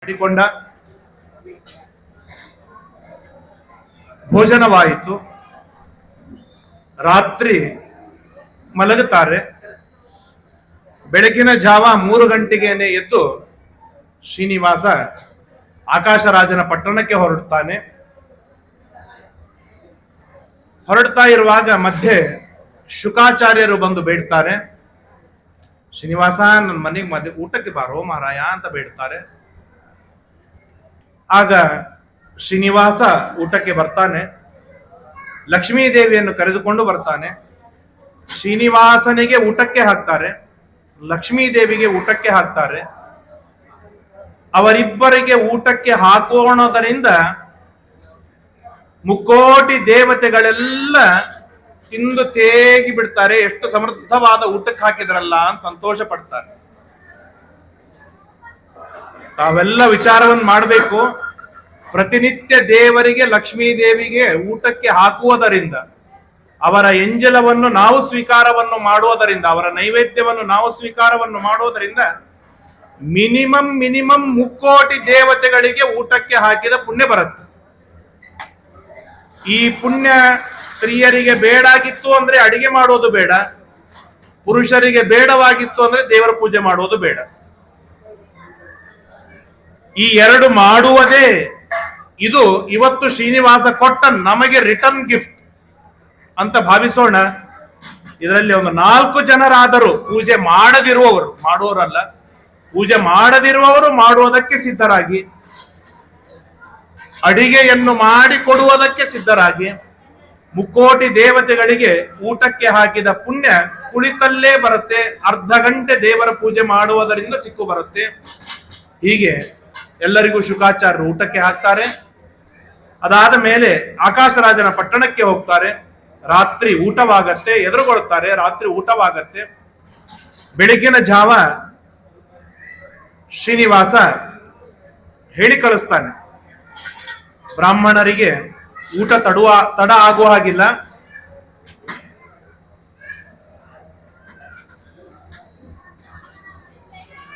ಮಾಡಿಕೊಂಡ. ಭೋಜನವಾಯಿತು. ರಾತ್ರಿ ಮಲಗುತ್ತಾರೆ. ಬೆಳಗಿನ ಜಾವ 3 ಗಂಟೆಗೇನೆ ಎದ್ದು ಶ್ರೀನಿವಾಸ ಆಕಾಶರಾಜನ ಪಟ್ಟಣಕ್ಕೆ ಹೊರಡ್ತಾನೆ. ಹೊರಡ್ತಾ ಇರುವಾಗ ಮಧ್ಯೆ ಶುಕಾಚಾರ್ಯರು ಬಂದು ಬೇಡ್ತಾರೆ. ಶ್ರೀನಿವಾಸ, ನನ್ನ ಮನೆಗೆ ಊಟಕ್ಕೆ ಬಾರೋ ಮಾರಾಯ ಅಂತ ಬೇಡ್ತಾರೆ. ಆಗ ಶ್ರೀನಿವಾಸ ಊಟಕ್ಕೆ ಬರ್ತಾನೆ. ಲಕ್ಷ್ಮೀದೇವಿಯನ್ನು ಕರೆದುಕೊಂಡು ಬರ್ತಾನೆ. ಶ್ರೀನಿವಾಸನಿಗೆ ಊಟಕ್ಕೆ ಹಾಕ್ತಾರೆ, ಲಕ್ಷ್ಮೀದೇವಿಗೆ ಊಟಕ್ಕೆ ಹಾಕ್ತಾರೆ. ಅವರಿಬ್ಬರಿಗೆ ಊಟಕ್ಕೆ ಹಾಕೋಣದರಿಂದ ಮುಕ್ಕೋಟಿ ದೇವತೆಗಳೆಲ್ಲ ತಿಂದು ತೇಗಿ ಬಿಡ್ತಾರೆ. ಎಷ್ಟು ಸಮೃದ್ಧವಾದ ಊಟಕ್ಕೆ ಹಾಕಿದ್ರಲ್ಲ ಅಂತ ಸಂತೋಷ ಪಡ್ತಾರೆ. ತಾವೆಲ್ಲ ವಿಚಾರವನ್ನು ಮಾಡಬೇಕು. ಪ್ರತಿನಿತ್ಯ ದೇವರಿಗೆ, ಲಕ್ಷ್ಮೀ ದೇವಿಗೆ ಊಟಕ್ಕೆ ಹಾಕುವುದರಿಂದ, ಅವರ ಎಂಜಲವನ್ನು ನಾವು ಸ್ವೀಕಾರವನ್ನು ಮಾಡುವುದರಿಂದ, ಅವರ ನೈವೇದ್ಯವನ್ನು ನಾವು ಸ್ವೀಕಾರವನ್ನು ಮಾಡುವುದರಿಂದ ಮಿನಿಮಮ್ 3 ದೇವತೆಗಳಿಗೆ ಊಟಕ್ಕೆ ಹಾಕಿದ ಪುಣ್ಯ ಬರುತ್ತೆ. ಈ ಪುಣ್ಯ ಸ್ತ್ರೀಯರಿಗೆ ಬೇಡಾಗಿತ್ತು ಅಂದ್ರೆ ಅಡಿಗೆ ಮಾಡೋದು ಬೇಡ, ಪುರುಷರಿಗೆ ಬೇಡವಾಗಿತ್ತು ಅಂದ್ರೆ ದೇವರ ಪೂಜೆ ಮಾಡೋದು ಬೇಡ. ಈ 2 ಮಾಡುವುದೇ ಇದು ಇವತ್ತು ಶ್ರೀನಿವಾಸ ಕೊಟ್ಟ ನಮಗೆ ರಿಟರ್ನ್ ಗಿಫ್ಟ್ ಅಂತ ಭಾವಿಸೋಣ. ಇದರಲ್ಲಿ ಒಂದು 4 ಜನರಾದರೂ ಪೂಜೆ ಮಾಡದಿರುವವರು, ಮಾಡುವವರಲ್ಲ, ಪೂಜೆ ಮಾಡದಿರುವವರು ಮಾಡುವುದಕ್ಕೆ ಸಿದ್ಧರಾಗಿ, ಅಡಿಗೆಯನ್ನು ಮಾಡಿಕೊಡುವುದಕ್ಕೆ ಸಿದ್ಧರಾಗಿ, ಮುಕ್ಕೋಟಿ ದೇವತೆಗಳಿಗೆ ಊಟಕ್ಕೆ ಹಾಕಿದ ಪುಣ್ಯ ಕುಳಿತಲ್ಲೇ ಬರುತ್ತೆ. ಅರ್ಧ ಗಂಟೆ ದೇವರ ಪೂಜೆ ಮಾಡುವುದರಿಂದ ಸಿಕ್ಕು ಬರುತ್ತೆ. ಹೀಗೆ ಎಲ್ಲರಿಗೂ ಶುಕಾಚಾರ್ಯರು ಊಟಕ್ಕೆ ಹಾಕ್ತಾರೆ. ಅದಾದ ಮೇಲೆ ಆಕಾಶರಾಜನ ಪಟ್ಟಣಕ್ಕೆ ಹೋಗ್ತಾರೆ. ರಾತ್ರಿ ಊಟವಾಗತ್ತೆ, ಎದುರುಗೊಳ್ತಾರೆ. ರಾತ್ರಿ ಊಟವಾಗತ್ತೆ. ಬೆಳಗಿನ ಜಾವ ಶ್ರೀನಿವಾಸ ಹೇಳಿ ಕಳಿಸ್ತಾನೆ, ಬ್ರಾಹ್ಮಣರಿಗೆ ಊಟ ತಡ ಆಗುವ ಹಾಗಿಲ್ಲ.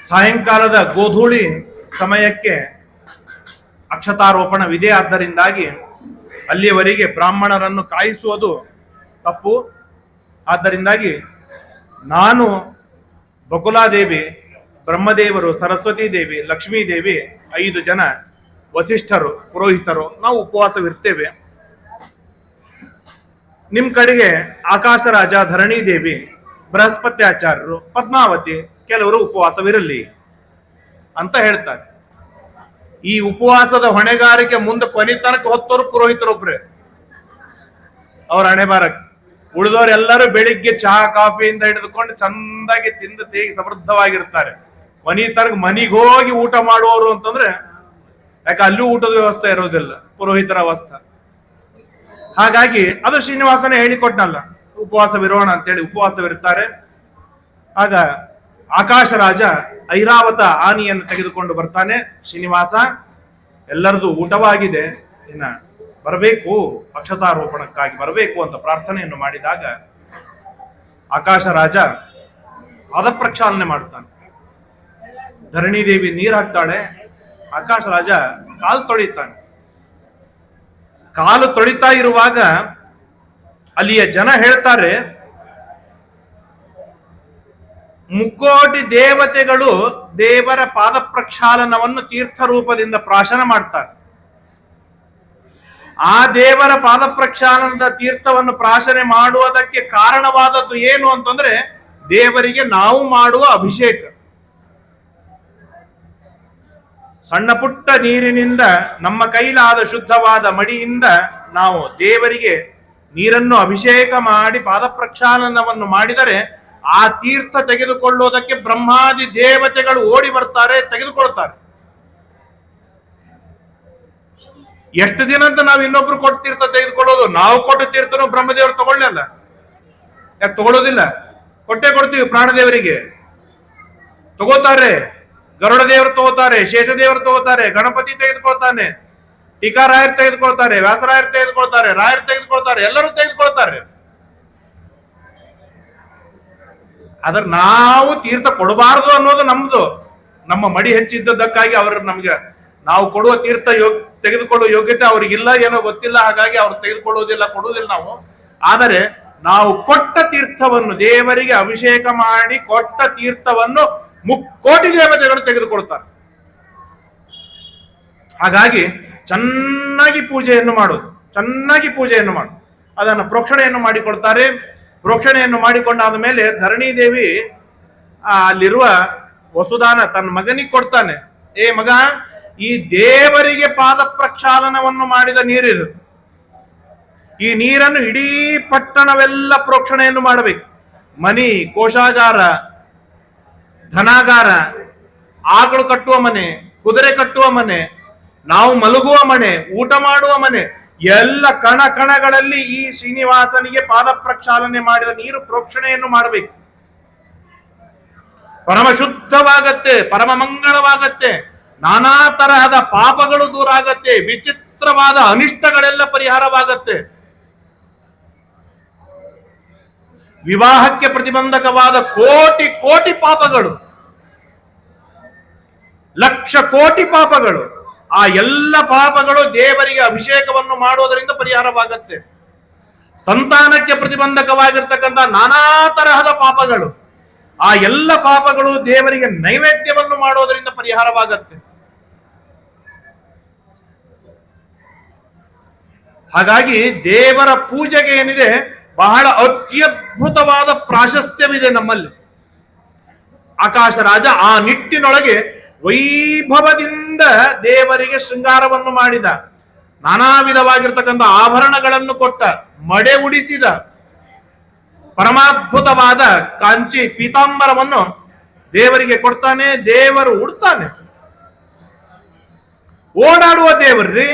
ಸಾಯಂಕಾಲದ ಗೋಧೂಳಿ ಸಮಯಕ್ಕೆ ಅಕ್ಷತಾರೋಪಣವಿದೆ. ಆದ್ದರಿಂದಾಗಿ ಅಲ್ಲಿಯವರೆಗೆ ಬ್ರಾಹ್ಮಣರನ್ನು ಕಾಯಿಸುವುದು ತಪ್ಪು. ಆದ್ದರಿಂದಾಗಿ ನಾನು, ಬಕುಲಾದೇವಿ, ಬ್ರಹ್ಮದೇವರು, ಸರಸ್ವತಿ ದೇವಿ, ಲಕ್ಷ್ಮೀ ದೇವಿ, 5 ಜನ ವಸಿಷ್ಠರು, ಪುರೋಹಿತರು ನಾವು ಉಪವಾಸವಿರ್ತೇವೆ. ನಿಮ್ ಕಡೆಗೆ ಆಕಾಶರಾಜ, ಧರಣಿ ದೇವಿ, ಬೃಹಸ್ಪತ್ಯಾಚಾರ್ಯರು, ಪದ್ಮಾವತಿ ಕೆಲವರು ಉಪವಾಸವಿರಲಿ ಅಂತ ಹೇಳ್ತಾರೆ. ಈ ಉಪವಾಸದ ಹೊಣೆಗಾರಿಕೆ ಮುಂದೆ ಕೊನೆ ತನಕ ಹೊತ್ತವರು ಪುರೋಹಿತರೊಬ್ರೆ, ಅವ್ರ ಹಣೆ ಬಾರಕ್ಕೆ. ಉಳಿದವರೆಲ್ಲರೂ ಬೆಳಿಗ್ಗೆ ಚಹಾ ಕಾಫಿಯಿಂದ ಹಿಡಿದುಕೊಂಡು ಚಂದಾಗಿ ತಿಂದು ತೇಗಿ ಸಮೃದ್ಧವಾಗಿರ್ತಾರೆ. ಕೊನೆ ತನಕ ಮನೆಗೆ ಹೋಗಿ ಊಟ ಮಾಡುವವರು ಅಂತಂದ್ರೆ, ಯಾಕೆ ಅಲ್ಲೂ ಊಟದ ವ್ಯವಸ್ಥೆ ಇರೋದಿಲ್ಲ, ಪುರೋಹಿತರ ಅವಸ್ಥೆ. ಹಾಗಾಗಿ ಅದು ಶ್ರೀನಿವಾಸನೇ ಹೇಳಿಕೊಟ್ನಲ್ಲ, ಉಪವಾಸವಿರೋಣ ಅಂತೇಳಿ ಉಪವಾಸವಿರ್ತಾರೆ. ಆಗ ಆಕಾಶರಾಜ ಐರಾವತ ಆನೆಯನ್ನು ತೆಗೆದುಕೊಂಡು ಬರ್ತಾನೆ. ಶ್ರೀನಿವಾಸ, ಎಲ್ಲರದು ಊಟವಾಗಿದೆ, ಇನ್ನ ಬರಬೇಕು, ಅಕ್ಷತಾರೋಪಣಕ್ಕಾಗಿ ಬರಬೇಕು ಅಂತ ಪ್ರಾರ್ಥನೆಯನ್ನು ಮಾಡಿದಾಗ ಆಕಾಶರಾಜ ಪಾದ ಪ್ರಕ್ಷಾಲನೆ ಮಾಡ್ತಾನೆ. ಧರಣಿದೇವಿ ನೀರು ಹಾಕ್ತಾಳೆ. ಆಕಾಶರಾಜ ಕಾಲು ತೊಳಿತಾನೆ. ಕಾಲು ತೊಳಿತಾ ಇರುವಾಗ ಅಲ್ಲಿಯ ಜನ ಹೇಳ್ತಾರೆ, ಮುಕ್ಕೋಟಿ ದೇವತೆಗಳು ದೇವರ ಪಾದ ಪ್ರಕ್ಷಾಲನವನ್ನು ತೀರ್ಥ ರೂಪದಿಂದ ಪ್ರಾಶನ ಮಾಡ್ತಾರೆ. ಆ ದೇವರ ಪಾದ ಪ್ರಕ್ಷಾಲನದ ತೀರ್ಥವನ್ನು ಪ್ರಾಶನೆ ಮಾಡುವುದಕ್ಕೆ ಕಾರಣವಾದದ್ದು ಏನು ಅಂತಂದ್ರೆ, ದೇವರಿಗೆ ನಾವು ಮಾಡುವ ಅಭಿಷೇಕ. ಸಣ್ಣ ಪುಟ್ಟ ನೀರಿನಿಂದ, ನಮ್ಮ ಕೈಲಾದ ಶುದ್ಧವಾದ ಮಡಿಯಿಂದ ನಾವು ದೇವರಿಗೆ ನೀರನ್ನು ಅಭಿಷೇಕ ಮಾಡಿ ಪಾದ ಪ್ರಕ್ಷಾಲನವನ್ನು ಮಾಡಿದರೆ ಆ ತೀರ್ಥ ತೆಗೆದುಕೊಳ್ಳುವುದಕ್ಕೆ ಬ್ರಹ್ಮಾದಿ ದೇವತೆಗಳು ಓಡಿ ಬರ್ತಾರೆ, ತೆಗೆದುಕೊಳ್ತಾರೆ. ಎಷ್ಟು ದಿನ ಅಂತ ನಾವು ಇನ್ನೊಬ್ರು ಕೊಟ್ಟು ತೀರ್ಥ ತೆಗೆದುಕೊಳ್ಳೋದು? ನಾವು ಕೊಟ್ಟು ತೀರ್ಥನು ಬ್ರಹ್ಮದೇವರು ತಗೊಳ್ಳಲ್ಲ. ಯಾಕೆ ತಗೊಳ್ಳೋದಿಲ್ಲ? ಕೊಟ್ಟೆ ಕೊಡ್ತೀವಿ. ಪ್ರಾಣದೇವರಿಗೆ ತಗೋತಾರೆ, ಗರುಡ ದೇವರು ತಗೋತಾರೆ, ಶೇಷದೇವರು ತಗೋತಾರೆ, ಗಣಪತಿ ತೆಗೆದುಕೊಳ್ತಾನೆ, ಟೀಕಾರಾಯರು ತೆಗೆದುಕೊಳ್ತಾರೆ, ವ್ಯಾಸರಾಯರು ತೆಗೆದುಕೊಳ್ತಾರೆ, ರಾಯರು ತೆಗೆದುಕೊಳ್ತಾರೆ, ಎಲ್ಲರೂ ತೆಗೆದುಕೊಳ್ತಾರೆ. ಆದ್ರೆ ನಾವು ತೀರ್ಥ ಕೊಡಬಾರದು ಅನ್ನೋದು ನಮ್ದು. ನಮ್ಮ ಮಡಿ ಹೆಚ್ಚಿದ್ದಕ್ಕಾಗಿ ಅವರು ನಮ್ಗೆ ನಾವು ಕೊಡುವ ತೀರ್ಥ ತೆಗೆದುಕೊಳ್ಳುವ ಯೋಗ್ಯತೆ ಅವ್ರಿಗಿಲ್ಲ, ಏನೋ ಗೊತ್ತಿಲ್ಲ, ಹಾಗಾಗಿ ಅವ್ರು ತೆಗೆದುಕೊಳ್ಳುವುದಿಲ್ಲ, ಕೊಡುವುದಿಲ್ಲ ನಾವು. ಆದರೆ ನಾವು ಕೊಟ್ಟ ತೀರ್ಥವನ್ನು, ದೇವರಿಗೆ ಅಭಿಷೇಕ ಮಾಡಿ ಕೊಟ್ಟ ತೀರ್ಥವನ್ನು ಮುಕ್ಕೋಟಿ ದೇವತೆಗಳು ತೆಗೆದುಕೊಳ್ತಾರೆ. ಹಾಗಾಗಿ ಚೆನ್ನಾಗಿ ಪೂಜೆಯನ್ನು ಮಾಡೋದು, ಚೆನ್ನಾಗಿ ಪೂಜೆಯನ್ನು ಮಾಡೋದು, ಅದನ್ನು ಪ್ರೋಕ್ಷಣೆಯನ್ನು ಮಾಡಿಕೊಳ್ತಾರೆ. ಪ್ರೋಕ್ಷಣೆಯನ್ನು ಮಾಡಿಕೊಂಡಾದ ಮೇಲೆ ಧರಣಿ ದೇವಿ ಅಲ್ಲಿರುವ ವಸುದಾನ ತನ್ನ ಮಗನಿಗೆ ಕೊಡ್ತಾನೆ. ಏ ಮಗ, ಈ ದೇವರಿಗೆ ಪಾದ ಪ್ರಕ್ಷಾಲನವನ್ನು ಮಾಡಿದ ನೀರಿದು, ಈ ನೀರನ್ನು ಇಡೀ ಪಟ್ಟಣವೆಲ್ಲ ಪ್ರೋಕ್ಷಣೆಯನ್ನು ಮಾಡಬೇಕು. ಮನಿ, ಕೋಶಾಗಾರ, ಧನಾಗಾರ, ಆಕಳು ಕಟ್ಟುವ ಮನೆ, ಕುದುರೆ ಕಟ್ಟುವ ಮನೆ, ನಾವು ಮಲಗುವ ಮನೆ, ಊಟ ಮಾಡುವ ಮನೆ, ಎಲ್ಲ ಕಣ ಕಣಗಳಲ್ಲಿ ಈ ಶ್ರೀನಿವಾಸನಿಗೆ ಪಾದ ಪ್ರಕ್ಷಾಲನೆ ಮಾಡಿದ ನೀರು ಪ್ರೋಕ್ಷಣೆಯನ್ನು ಮಾಡಬೇಕು. ಪರಮ ಶುದ್ಧವಾಗತ್ತೆ, ಪರಮ ಮಂಗಳವಾಗತ್ತೆ, ನಾನಾ ತರಹದ ಪಾಪಗಳು ದೂರ ಆಗತ್ತೆ, ವಿಚಿತ್ರವಾದ ಅನಿಷ್ಟಗಳೆಲ್ಲ ಪರಿಹಾರವಾಗತ್ತೆ. ವಿವಾಹಕ್ಕೆ ಪ್ರತಿಬಂಧಕವಾದ ಕೋಟಿ ಕೋಟಿ ಪಾಪಗಳು, ಲಕ್ಷ ಕೋಟಿ ಪಾಪಗಳು, ಆ ಎಲ್ಲ ಪಾಪಗಳು ದೇವರಿಗೆ ಅಭಿಷೇಕವನ್ನು ಮಾಡುವುದರಿಂದ ಪರಿಹಾರವಾಗತ್ತೆ. ಸಂತಾನಕ್ಕೆ ಪ್ರತಿಬಂಧಕವಾಗಿರ್ತಕ್ಕಂಥ ನಾನಾ ತರಹದ ಪಾಪಗಳು, ಆ ಎಲ್ಲ ಪಾಪಗಳು ದೇವರಿಗೆ ನೈವೇದ್ಯವನ್ನು ಮಾಡೋದರಿಂದ ಪರಿಹಾರವಾಗತ್ತೆ. ಹಾಗಾಗಿ ದೇವರ ಪೂಜೆಗೆ ಏನಿದೆ, ಬಹಳ ಅತ್ಯದ್ಭುತವಾದ ಪ್ರಾಶಸ್ತ್ಯವಿದೆ ನಮ್ಮಲ್ಲಿ. ಆಕಾಶ ರಾಜ ಆ ನಿಟ್ಟಿನೊಳಗೆ ವೈಭವದಿಂದ ದೇವರಿಗೆ ಶೃಂಗಾರವನ್ನು ಮಾಡಿದ, ನಾನಾ ವಿಧವಾಗಿರ್ತಕ್ಕಂಥ ಆಭರಣಗಳನ್ನು ಕೊಟ್ಟ, ಮಡೆ ಉಡಿಸಿದ, ಪರಮಾದ್ಭುತವಾದ ಕಾಂಚಿ ಪೀತಾಂಬರವನ್ನು ದೇವರಿಗೆ ಕೊಡ್ತಾನೆ. ದೇವರು ಉಡ್ತಾನೆ. ಓಡಾಡುವ ದೇವರ್ರಿ,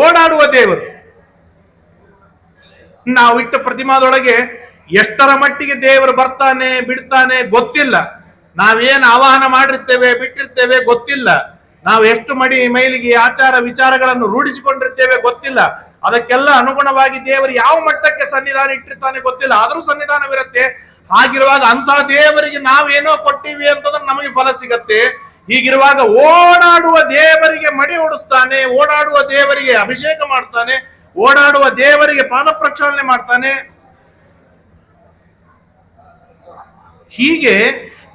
ಓಡಾಡುವ ದೇವರು. ನಾವು ಇಟ್ಟ ಪ್ರತಿಮಾದೊಳಗೆ ಎಷ್ಟರ ಮಟ್ಟಿಗೆ ದೇವರು ಬರ್ತಾನೆ ಬಿಡ್ತಾನೆ ಗೊತ್ತಿಲ್ಲ. ನಾವೇನು ಆವಾಹನ ಮಾಡಿರ್ತೇವೆ ಬಿಟ್ಟಿರ್ತೇವೆ ಗೊತ್ತಿಲ್ಲ. ನಾವು ಎಷ್ಟು ಮೈಲಿಗೆ ಆಚಾರ ವಿಚಾರಗಳನ್ನು ರೂಢಿಸಿಕೊಂಡಿರ್ತೇವೆ ಗೊತ್ತಿಲ್ಲ. ಅದಕ್ಕೆಲ್ಲ ಅನುಗುಣವಾಗಿ ದೇವರು ಯಾವ ಮಟ್ಟಕ್ಕೆ ಸನ್ನಿಧಾನ ಇಟ್ಟಿರ್ತಾನೆ ಗೊತ್ತಿಲ್ಲ, ಆದರೂ ಸನ್ನಿಧಾನವಿರುತ್ತೆ. ಹಾಗಿರುವಾಗ ಅಂತಹ ದೇವರಿಗೆ ನಾವೇನೋ ಕೊಟ್ಟಿವಿ ಅಂತಂದ್ರೆ ನಮಗೆ ಫಲ ಸಿಗತ್ತೆ. ಹೀಗಿರುವಾಗ ಓಡಾಡುವ ದೇವರಿಗೆ ಮಡಿ ಓಡಿಸ್ತಾನೆ, ಓಡಾಡುವ ದೇವರಿಗೆ ಅಭಿಷೇಕ ಮಾಡ್ತಾನೆ, ಓಡಾಡುವ ದೇವರಿಗೆ ಪಾದ ಪ್ರಕ್ಷಾಲನೆ ಮಾಡ್ತಾನೆ. ಹೀಗೆ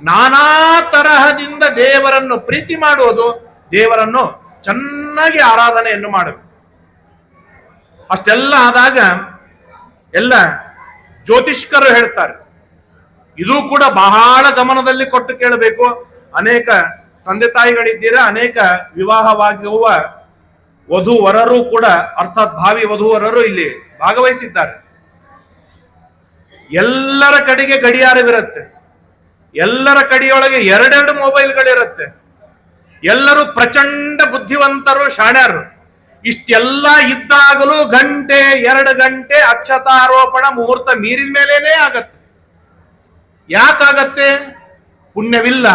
ನಾನಾ ತರಹದಿಂದ ದೇವರನ್ನು ಪ್ರೀತಿ ಮಾಡುವುದು, ದೇವರನ್ನು ಚೆನ್ನಾಗಿ ಆರಾಧನೆಯನ್ನು ಮಾಡಬೇಕು. ಅಷ್ಟೆಲ್ಲ ಆದಾಗ ಎಲ್ಲ ಜ್ಯೋತಿಷ್ಕರು ಹೇಳ್ತಾರೆ. ಇದು ಕೂಡ ಬಹಳ ಗಮನದಲ್ಲಿ ಕೊಟ್ಟು ಕೇಳಬೇಕು. ಅನೇಕ ತಂದೆ ತಾಯಿಗಳಿದ್ದೀರಾ, ಅನೇಕ ವಿವಾಹವಾಗುವ ವಧುವರರು ಕೂಡ, ಅರ್ಥಾತ್ ಭಾವಿ ವಧುವರರು ಇಲ್ಲಿ ಭಾಗವಹಿಸಿದ್ದಾರೆ. ಎಲ್ಲರ ಕಡೆಗೆ ಗಡಿಯಾರವಿರುತ್ತೆ, ಎಲ್ಲರ ಕಡೆಯೊಳಗೆ ಎರಡೆರಡು ಮೊಬೈಲ್ಗಳಿರುತ್ತೆ. ಎಲ್ಲರೂ ಪ್ರಚಂಡ ಬುದ್ಧಿವಂತರು, ಶಾಣ್ಯರು. ಇಷ್ಟೆಲ್ಲ ಇದ್ದಾಗಲೂ ಗಂಟೆ 2 ಗಂಟೆ ಅಕ್ಷತಾರೋಪಣ ಮುಹೂರ್ತ ಮೀರಿದ ಮೇಲೇನೆ ಆಗತ್ತೆ. ಯಾಕಾಗತ್ತೆ? ಪುಣ್ಯವಿಲ್ಲ.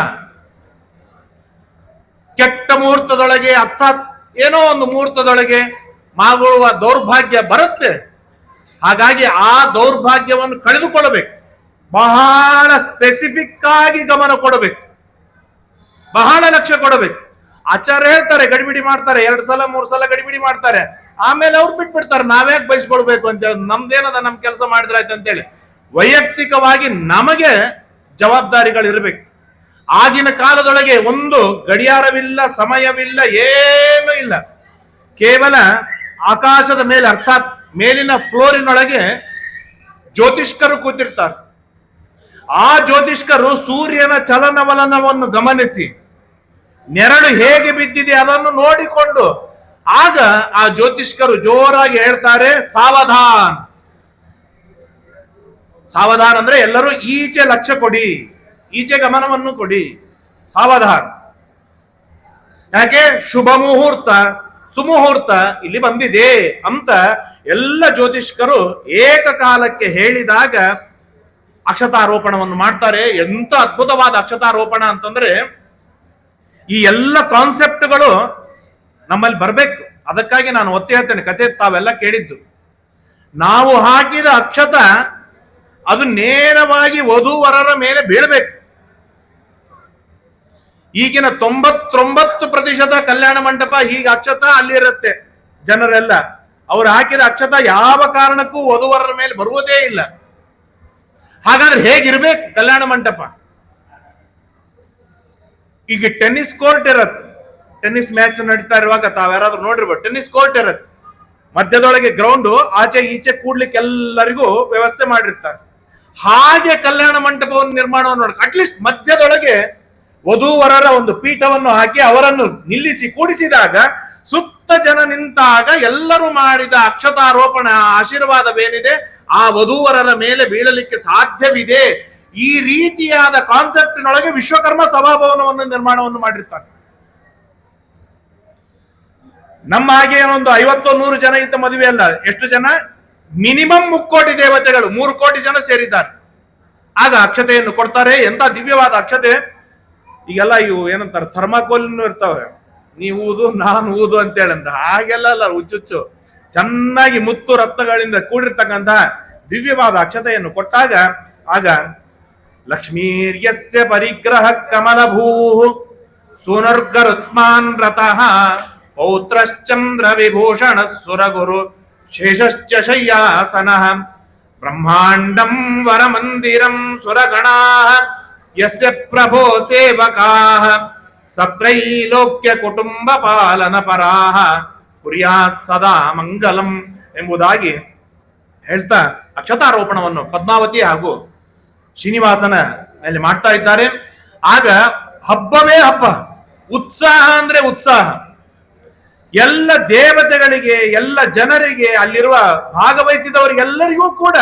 ಕೆಟ್ಟ ಮುಹೂರ್ತದೊಳಗೆ, ಅರ್ಥಾತ್ ಏನೋ ಒಂದು ಮುಹೂರ್ತದೊಳಗೆ ಮಾಗುವ ದೌರ್ಭಾಗ್ಯ ಬರುತ್ತೆ. ಹಾಗಾಗಿ ಆ ದೌರ್ಭಾಗ್ಯವನ್ನು ಕಳೆದುಕೊಳ್ಳಬೇಕು. ಬಹಳ ಸ್ಪೆಸಿಫಿಕ್ ಆಗಿ ಗಮನ ಕೊಡಬೇಕು, ಬಹಳ ಲಕ್ಷ್ಯ ಕೊಡಬೇಕು. ಆಚಾರ್ಯ ಹೇಳ್ತಾರೆ, ಗಡಿಬಿಡಿ ಮಾಡ್ತಾರೆ, 2 ಸಲ 3 ಸಲ ಗಡಿಬಿಡಿ ಮಾಡ್ತಾರೆ, ಆಮೇಲೆ ಅವ್ರು ಬಿಟ್ಬಿಡ್ತಾರೆ. ನಾವ್ಯಾಕೆ ಬಯಸ್ಕೊಳ್ಬೇಕು ಅಂತೇಳಿ, ನಮ್ದೇನದ ನಮ್ ಕೆಲಸ ಮಾಡಿದ್ರಾಯ್ತು ಅಂತೇಳಿ. ವೈಯಕ್ತಿಕವಾಗಿ ನಮಗೆ ಜವಾಬ್ದಾರಿಗಳಿರ್ಬೇಕು. ಆಗಿನ ಕಾಲದೊಳಗೆ ಒಂದು ಗಡಿಯಾರವಿಲ್ಲ, ಸಮಯವಿಲ್ಲ, ಏನೂ ಇಲ್ಲ. ಕೇವಲ ಆಕಾಶದ ಮೇಲೆ, ಅರ್ಥಾತ್ ಮೇಲಿನ ಫ್ಲೋರಿನೊಳಗೆ ಜ್ಯೋತಿಷ್ಕರು ಕೂತಿರ್ತಾರೆ. ಆ ಜ್ಯೋತಿಷ್ಕರು ಸೂರ್ಯನ ಚಲನವಲನವನ್ನು ಗಮನಿಸಿ, ನೆರಳು ಹೇಗೆ ಬಿದ್ದಿದೆ ಅದನ್ನು ನೋಡಿಕೊಂಡು, ಆಗ ಆ ಜ್ಯೋತಿಷ್ಕರು ಜೋರಾಗಿ ಹೇಳ್ತಾರೆ, ಸಾವಧಾನ್. ಸಾವಧಾನ್ ಅಂದ್ರೆ ಎಲ್ಲರೂ ಈಚೆ ಲಕ್ಷ್ಯ ಕೊಡಿ, ಈಚೆ ಗಮನವನ್ನು ಕೊಡಿ, ಸಾವಧಾನ್. ಯಾಕೆ? ಶುಭ ಮುಹೂರ್ತ, ಸುಮುಹೂರ್ತ ಇಲ್ಲಿ ಬಂದಿದೆ ಅಂತ ಎಲ್ಲ ಜ್ಯೋತಿಷ್ಕರು ಏಕಕಾಲಕ್ಕೆ ಹೇಳಿದಾಗ ಅಕ್ಷತಾರೋಪಣವನ್ನು ಮಾಡ್ತಾರೆ. ಎಂತ ಅದ್ಭುತವಾದ ಅಕ್ಷತಾರೋಪಣ ಅಂತಂದ್ರೆ, ಈ ಎಲ್ಲ ಕಾನ್ಸೆಪ್ಟ್ಗಳು ನಮ್ಮಲ್ಲಿ ಬರ್ಬೇಕು. ಅದಕ್ಕಾಗಿ ನಾನು ಒತ್ತಿ ಹೇಳ್ತೇನೆ, ಕತೆ ತಾವೆಲ್ಲ ಕೇಳಿದ್ದು. ನಾವು ಹಾಕಿದ ಅಕ್ಷತ ಅದು ನೇರವಾಗಿ ವಧುವರರ ಮೇಲೆ ಬೀಳಬೇಕು. ಈಗಿನ 99% ಕಲ್ಯಾಣ ಮಂಟಪ ಹೀಗೆ ಅಕ್ಷತಾ ಅಲ್ಲಿರುತ್ತೆ. ಜನರೆಲ್ಲ ಅವ್ರು ಹಾಕಿದ ಅಕ್ಷತಾ ಯಾವ ಕಾರಣಕ್ಕೂ ವಧುವರರ ಮೇಲೆ ಬರುವುದೇ ಇಲ್ಲ. ಹಾಗಾದ್ರೆ ಹೇಗಿರ್ಬೇಕು ಕಲ್ಯಾಣ ಮಂಟಪ? ಈಗ ಟೆನ್ನಿಸ್ ಕೋರ್ಟ್ ಇರತ್ತೆ, ಟೆನ್ನಿಸ್ ಮ್ಯಾಚ್ ನಡೀತಾ ಇರುವಾಗ ತಾವ್ಯಾರಾದ್ರೂ ನೋಡಿರ್ಬೋದು, ಟೆನ್ನಿಸ್ ಕೋರ್ಟ್ ಇರತ್ತೆ, ಮಧ್ಯದೊಳಗೆ ಗ್ರೌಂಡು, ಆಚೆ ಈಚೆ ಕೂಡ್ಲಿಕ್ಕೆ ಎಲ್ಲರಿಗೂ ವ್ಯವಸ್ಥೆ ಮಾಡಿರ್ತಾರೆ. ಹಾಗೆ ಕಲ್ಯಾಣ ಮಂಟಪವನ್ನು ನಿರ್ಮಾಣವನ್ನು ನೋಡಿ, ಅಟ್ಲೀಸ್ಟ್ ಮಧ್ಯದೊಳಗೆ ವಧೂವರರ ಒಂದು ಪೀಠವನ್ನು ಹಾಕಿ ಅವರನ್ನು ನಿಲ್ಲಿಸಿ ಕೂಡಿಸಿದಾಗ ಸುತ್ತ ಜನ ನಿಂತಾಗ ಎಲ್ಲರೂ ಮಾಡಿದ ಅಕ್ಷತಾರೋಪಣ ಆಶೀರ್ವಾದವೇನಿದೆ ಆ ವಧೂವರರ ಮೇಲೆ ಬೀಳಲಿಕ್ಕೆ ಸಾಧ್ಯವಿದೆ. ಈ ರೀತಿಯಾದ ಕಾನ್ಸೆಪ್ಟಿನೊಳಗೆ ವಿಶ್ವಕರ್ಮ ಸಭಾಭವನವನ್ನು ನಿರ್ಮಾಣವನ್ನು ಮಾಡಿರ್ತಾರೆ. ನಮ್ಮ ಹಾಗೆ ಏನೊಂದು 50-100 ಜನ ಇದ್ದ ಮದುವೆ ಅಲ್ಲ. ಎಷ್ಟು ಜನ? ಮಿನಿಮಮ್ 3 ಕೋಟಿ ದೇವತೆಗಳು, 3 ಕೋಟಿ ಜನ ಸೇರಿದ್ದಾರೆ. ಆಗ ಅಕ್ಷತೆಯನ್ನು ಕೊಡ್ತಾರೆ. ಎಂತ ದಿವ್ಯವಾದ ಅಕ್ಷತೆ! ಈಗೆಲ್ಲ ಇವು ಏನಂತಾರೆ, ಥರ್ಮಾಕೋಲ್ನು ಇರ್ತಾವೆ, ನೀವು ಊದು ನಾನು ಊದು ಅಂತೇಳಿ ಅಂತ. ಹಾಗೆಲ್ಲ ಅಲ್ಲ, ಹುಚ್ಚುಚ್ಚು ಚೆನ್ನಾಗಿ ಮುತ್ತು ರತ್ನಗಳಿಂದ ಕೂಡಿರ್ತಕ್ಕಂಥ ದಿವ್ಯವಾದ ಅಕ್ಷತೆಯನ್ನು ಕೊಟ್ಟಾಗ ಆಗ ಲಕ್ಷ್ಮೀರ್ಯಸ್ಯ ಪರಿಗ್ರಹ ಕಮಲಭೂ ಸುನರ್ಗರುತ್ಮಾನ್ ರತಃ ಪೌತ್ರಶ್ಚಂದ್ರ ವಿಭೂಷಣ ಸುರಗುರು ಶೇಷಶ್ಚ ಶಯ್ಯಾಸನಃ ಬ್ರಹ್ಮಾಂಡಂ ವರಮಂದಿರಂ ಸುರಗಣಾಃ ಯಸ್ಯ ಪ್ರಭೋ ಸೇವಕಾಃ ಸತ್ರೈಲೋಕ್ಯ ಕುಟುಂಬ ಪಾಲನ ಪರಾಃ ಕುರ್ಯಾತ್ ಸದಾ ಮಂಗಲಂ ಎಂಬುದಾಗಿ ಹೇಳ್ತಾ ಅಕ್ಷತಾರೋಪಣವನ್ನು ಪದ್ಮಾವತಿ ಹಾಗೂ ಶ್ರೀನಿವಾಸನ ಅಲ್ಲಿ ಮಾಡ್ತಾ ಇದ್ದಾರೆ. ಆಗ ಹಬ್ಬವೇ ಹಬ್ಬ, ಉತ್ಸಾಹ ಅಂದ್ರೆ ಉತ್ಸಾಹ. ಎಲ್ಲ ದೇವತೆಗಳಿಗೆ, ಎಲ್ಲ ಜನರಿಗೆ, ಅಲ್ಲಿರುವ ಭಾಗವಹಿಸಿದವರಿಗೆಲ್ಲರಿಗೂ ಕೂಡ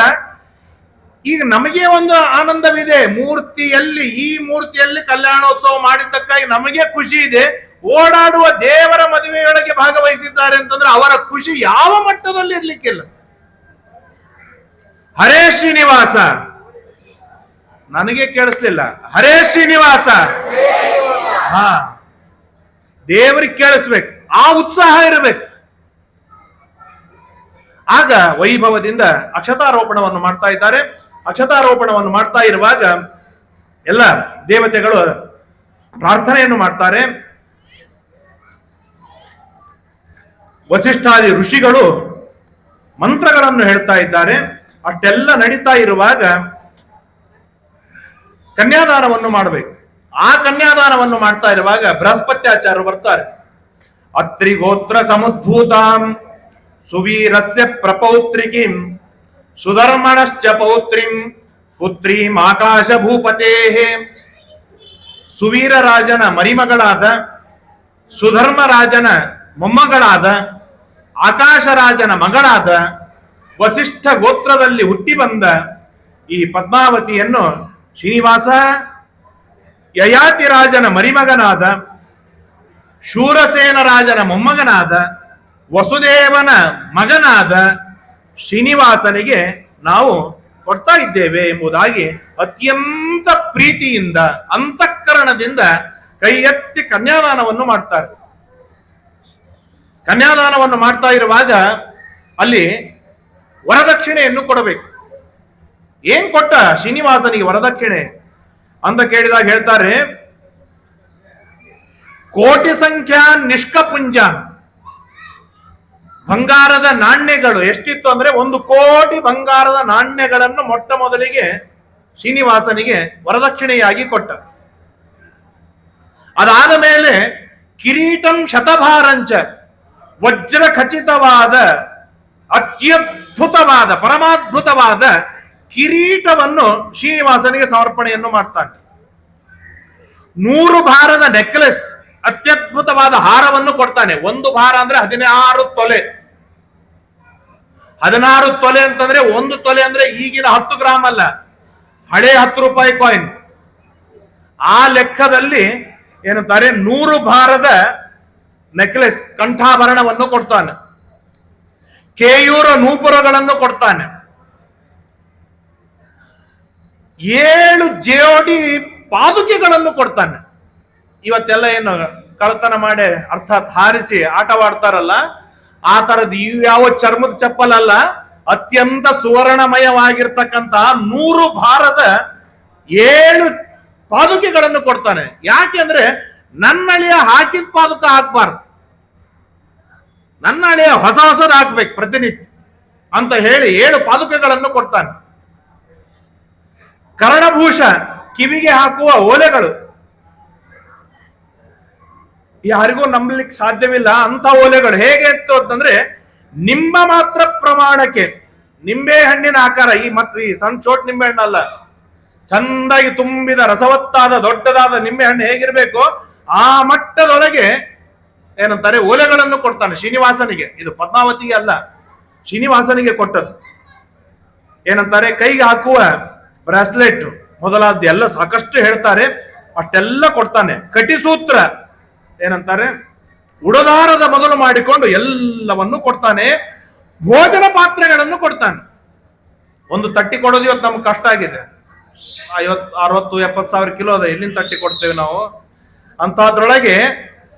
ಈಗ ನಮಗೆ ಒಂದು ಆನಂದವಿದೆ. ಮೂರ್ತಿಯಲ್ಲಿ, ಈ ಮೂರ್ತಿಯಲ್ಲಿ ಕಲ್ಯಾಣೋತ್ಸವ ಮಾಡಿದ್ದಕ್ಕಾಗಿ ನಮಗೆ ಖುಷಿ ಇದೆ. ಓಡಾಡುವ ದೇವರ ಮದುವೆಯೊಳಗೆ ಭಾಗವಹಿಸಿದ್ದಾರೆ ಅಂತಂದ್ರೆ ಅವರ ಖುಷಿ ಯಾವ ಮಟ್ಟದಲ್ಲಿ ಇರ್ಲಿಕ್ಕಿಲ್ಲ. ಹರೇ ಶ್ರೀನಿವಾಸ, ನನಗೆ ಕೇಳಿಸ್ಲಿಲ್ಲ. ಹರೇ ಶ್ರೀನಿವಾಸ, ಹಾ, ದೇವರಿಗೆ ಕೇಳಿಸ್ಬೇಕು, ಆ ಉತ್ಸಾಹ ಇರಬೇಕು. ಆಗ ವೈಭವದಿಂದ ಅಕ್ಷತಾರೋಪಣವನ್ನು ಮಾಡ್ತಾ ಇದ್ದಾರೆ. ಅಕ್ಷತಾರೋಪಣವನ್ನು ಮಾಡ್ತಾ ಇರುವಾಗ ಎಲ್ಲ ದೇವತೆಗಳು ಪ್ರಾರ್ಥನೆಯನ್ನು ಮಾಡ್ತಾರೆ. ವಸಿಷ್ಠಾದಿ ಋಷಿಗಳು ಮಂತ್ರಗಳನ್ನು ಹೇಳ್ತಾ ಇದ್ದಾರೆ. ಅಷ್ಟೆಲ್ಲ ನಡೀತಾ ಇರುವಾಗ ಕನ್ಯಾದಾನವನ್ನು ಮಾಡಬೇಕು. ಆ ಕನ್ಯಾದಾನವನ್ನು ಮಾಡ್ತಾ ಇರುವಾಗ ಬೃಹಸ್ಪತ್ಯಾಚಾರ್ಯರು ಬರ್ತಾರೆ. ಅತ್ರಿ ಗೋತ್ರ ಸಮುದ್ಭೂತಾಂ ಸುವೀರಸ್ಯ ಪ್ರಪೌತ್ರಿಕಿಂ ಸುಧರ್ಮಣಶ್ಚ ಪೌತ್ರಿಂ ಪುತ್ರೀಂ ಆಕಾಶ ಭೂಪತೇಃ. ಸುವೀರ ರಾಜನ ಮರಿಮಗಳಾದ, ಸುಧರ್ಮ ರಾಜನ ಮೊಮ್ಮಗಳಾದ, ಆಕಾಶ ರಾಜನ ಮಗಳಾದ, ವಸಿಷ್ಠ ಗೋತ್ರದಲ್ಲಿ ಹುಟ್ಟಿ ಬಂದ ಈ ಪದ್ಮಾವತಿಯನ್ನು ಶ್ರೀನಿವಾಸ ಯಯಾತಿ ರಾಜನ ಮರಿಮಗನಾದ, ಶೂರಸೇನ ರಾಜನ ಮೊಮ್ಮಗನಾದ, ವಸುದೇವನ ಮಗನಾದ ಶ್ರೀನಿವಾಸನಿಗೆ ನಾವು ಕೊಡ್ತಾ ಇದ್ದೇವೆ ಎಂಬುದಾಗಿ ಅತ್ಯಂತ ಪ್ರೀತಿಯಿಂದ, ಅಂತಃಕರಣದಿಂದ ಕೈ ಎತ್ತಿ ಕನ್ಯಾದಾನವನ್ನು ಮಾಡ್ತಾರೆ. ಕನ್ಯಾದಾನವನ್ನು ಮಾಡ್ತಾ ಇರುವಾಗ ಅಲ್ಲಿ ವರದಕ್ಷಿಣೆಯನ್ನು ಕೊಡಬೇಕು. ಏನ್ ಕೊಟ್ಟ ಶ್ರೀನಿವಾಸನಿಗೆ ವರದಕ್ಷಿಣೆ ಅಂತ ಕೇಳಿದಾಗ ಹೇಳ್ತಾರೆ, ಕೋಟಿ ಸಂಖ್ಯಾ ನಿಷ್ಕಪುಂಜ, ಬಂಗಾರದ ನಾಣ್ಯಗಳು ಎಷ್ಟಿತ್ತು ಅಂದ್ರೆ 1 ಕೋಟಿ ಬಂಗಾರದ ನಾಣ್ಯಗಳನ್ನು ಮೊಟ್ಟ ಮೊದಲಿಗೆ ಶ್ರೀನಿವಾಸನಿಗೆ ವರದಕ್ಷಿಣೆಯಾಗಿ ಕೊಟ್ಟ. ಅದಾದ ಮೇಲೆ ಕಿರೀಟಂ ಶತಭಾರಂಚ, ವಜ್ರ ಖಚಿತವಾದ ಅತ್ಯದ್ಭುತವಾದ ಪರಮಾದ್ಭುತವಾದ ಕಿರೀಟವನ್ನು ಶ್ರೀನಿವಾಸನಿಗೆ ಸಮರ್ಪಣೆಯನ್ನು ಮಾಡ್ತಾನೆ. 100 ಭಾರದ ನೆಕ್ಲೆಸ್, ಅತ್ಯದ್ಭುತವಾದ ಹಾರವನ್ನು ಕೊಡ್ತಾನೆ. 1 ಭಾರ ಅಂದ್ರೆ 16 ತೊಲೆ. 16 ತೊಲೆ ಅಂತಂದ್ರೆ 1 ತೊಲೆ ಅಂದ್ರೆ ಈಗಿನ 10 ಗ್ರಾಮ್ ಅಲ್ಲ, ಹಳೆ 10 ರೂಪಾಯಿ ಕಾಯಿನ್. ಆ ಲೆಕ್ಕದಲ್ಲಿ ಏನಂತಾರೆ, 100 ಭಾರದ ನೆಕ್ಲೆಸ್, ಕಂಠಾಭರಣವನ್ನು ಕೊಡ್ತಾನೆ. ಕೇಯೂರ ನೂಪುರಗಳನ್ನು ಕೊಡ್ತಾನೆ. 7 ಜೋಡಿ ಪಾದುಕೆಗಳನ್ನು ಕೊಡ್ತಾನೆ. ಇವತ್ತೆಲ್ಲ ಏನು ಕಳತನ ಮಾಡಿ ಅರ್ಥಾತ್ ಹಾರಿಸಿ ಆಟವಾಡ್ತಾರಲ್ಲ, ಆ ತರದ್ ಯಾವ ಚರ್ಮದ ಚಪ್ಪಲ್ ಅಲ್ಲ, ಅತ್ಯಂತ ಸುವರ್ಣಮಯವಾಗಿರ್ತಕ್ಕಂತಹ 100 ಭಾರದ 7 ಪಾದುಕೆಗಳನ್ನು ಕೊಡ್ತಾನೆ. ಯಾಕೆಂದ್ರೆ ನನ್ನ ಅಳಿಯ ಹಾಕಿದ ಪಾದಕ ಹಾಕ್ಬಾರ್ದು, ನನ್ನ ಅಳಿಯ ಹೊಸ ಹೊಸದು ಹಾಕ್ಬೇಕು ಪ್ರತಿನಿತ್ಯ ಅಂತ ಹೇಳಿ 7 ಪಾದುಕೆಗಳನ್ನು ಕೊಡ್ತಾನೆ. ಕರ್ಣಭೂಷ, ಕಿವಿಗೆ ಹಾಕುವ ಓಲೆಗಳು, ಯಾರಿಗೂ ನಂಬಲಿಕ್ಕೆ ಸಾಧ್ಯವಿಲ್ಲ ಅಂತ ಓಲೆಗಳು. ಹೇಗೆ ಇತ್ತು ಅಂತಂದ್ರೆ ನಿಂಬ ಮಾತ್ರ ಪ್ರಮಾಣಕ್ಕೆ, ನಿಂಬೆ ಹಣ್ಣಿನ ಆಕಾರ, ಈ ಸಣ್ಣ ಚೋಟ್ ನಿಂಬೆ ಹಣ್ಣಲ್ಲ, ಚಂದಾಗಿ ತುಂಬಿದ ರಸವತ್ತಾದ ದೊಡ್ಡದಾದ ನಿಂಬೆ ಹಣ್ಣು ಹೇಗಿರ್ಬೇಕು ಆ ಮಟ್ಟದೊಳಗೆ ಏನಂತಾರೆ ಓಲೆಗಳನ್ನು ಕೊಡ್ತಾನೆ ಶ್ರೀನಿವಾಸನಿಗೆ. ಇದು ಪದ್ಮಾವತಿಗೆ ಅಲ್ಲ, ಶ್ರೀನಿವಾಸನಿಗೆ ಕೊಟ್ಟದ್ದು. ಏನಂತಾರೆ ಕೈಗೆ ಹಾಕುವ ಬ್ರಾಸ್ಲೆಟ್ ಮೊದಲಾದ ಎಲ್ಲ ಸಾಕಷ್ಟು ಹೇಳ್ತಾರೆ, ಅಷ್ಟೆಲ್ಲ ಕೊಡ್ತಾನೆ. ಕಟಿಸೂತ್ರ ಏನಂತಾರೆ ಉಡದಾರದ ಮೊದಲು ಮಾಡಿಕೊಂಡು ಎಲ್ಲವನ್ನು ಕೊಡ್ತಾನೆ. ಭೋಜನ ಪಾತ್ರೆಗಳನ್ನು ಕೊಡ್ತಾನೆ. ಒಂದು ತಟ್ಟಿ ಕೊಡೋದು ಇವತ್ತು ನಮ್ಗೆ ಕಷ್ಟ ಆಗಿದೆ. 50-60-70 ಸಾವಿರ ಕಿಲೋ ಅದ, ಎಲ್ಲಿಂದ ತಟ್ಟಿ ಕೊಡ್ತೇವೆ ನಾವು? ಅಂತದ್ರೊಳಗೆ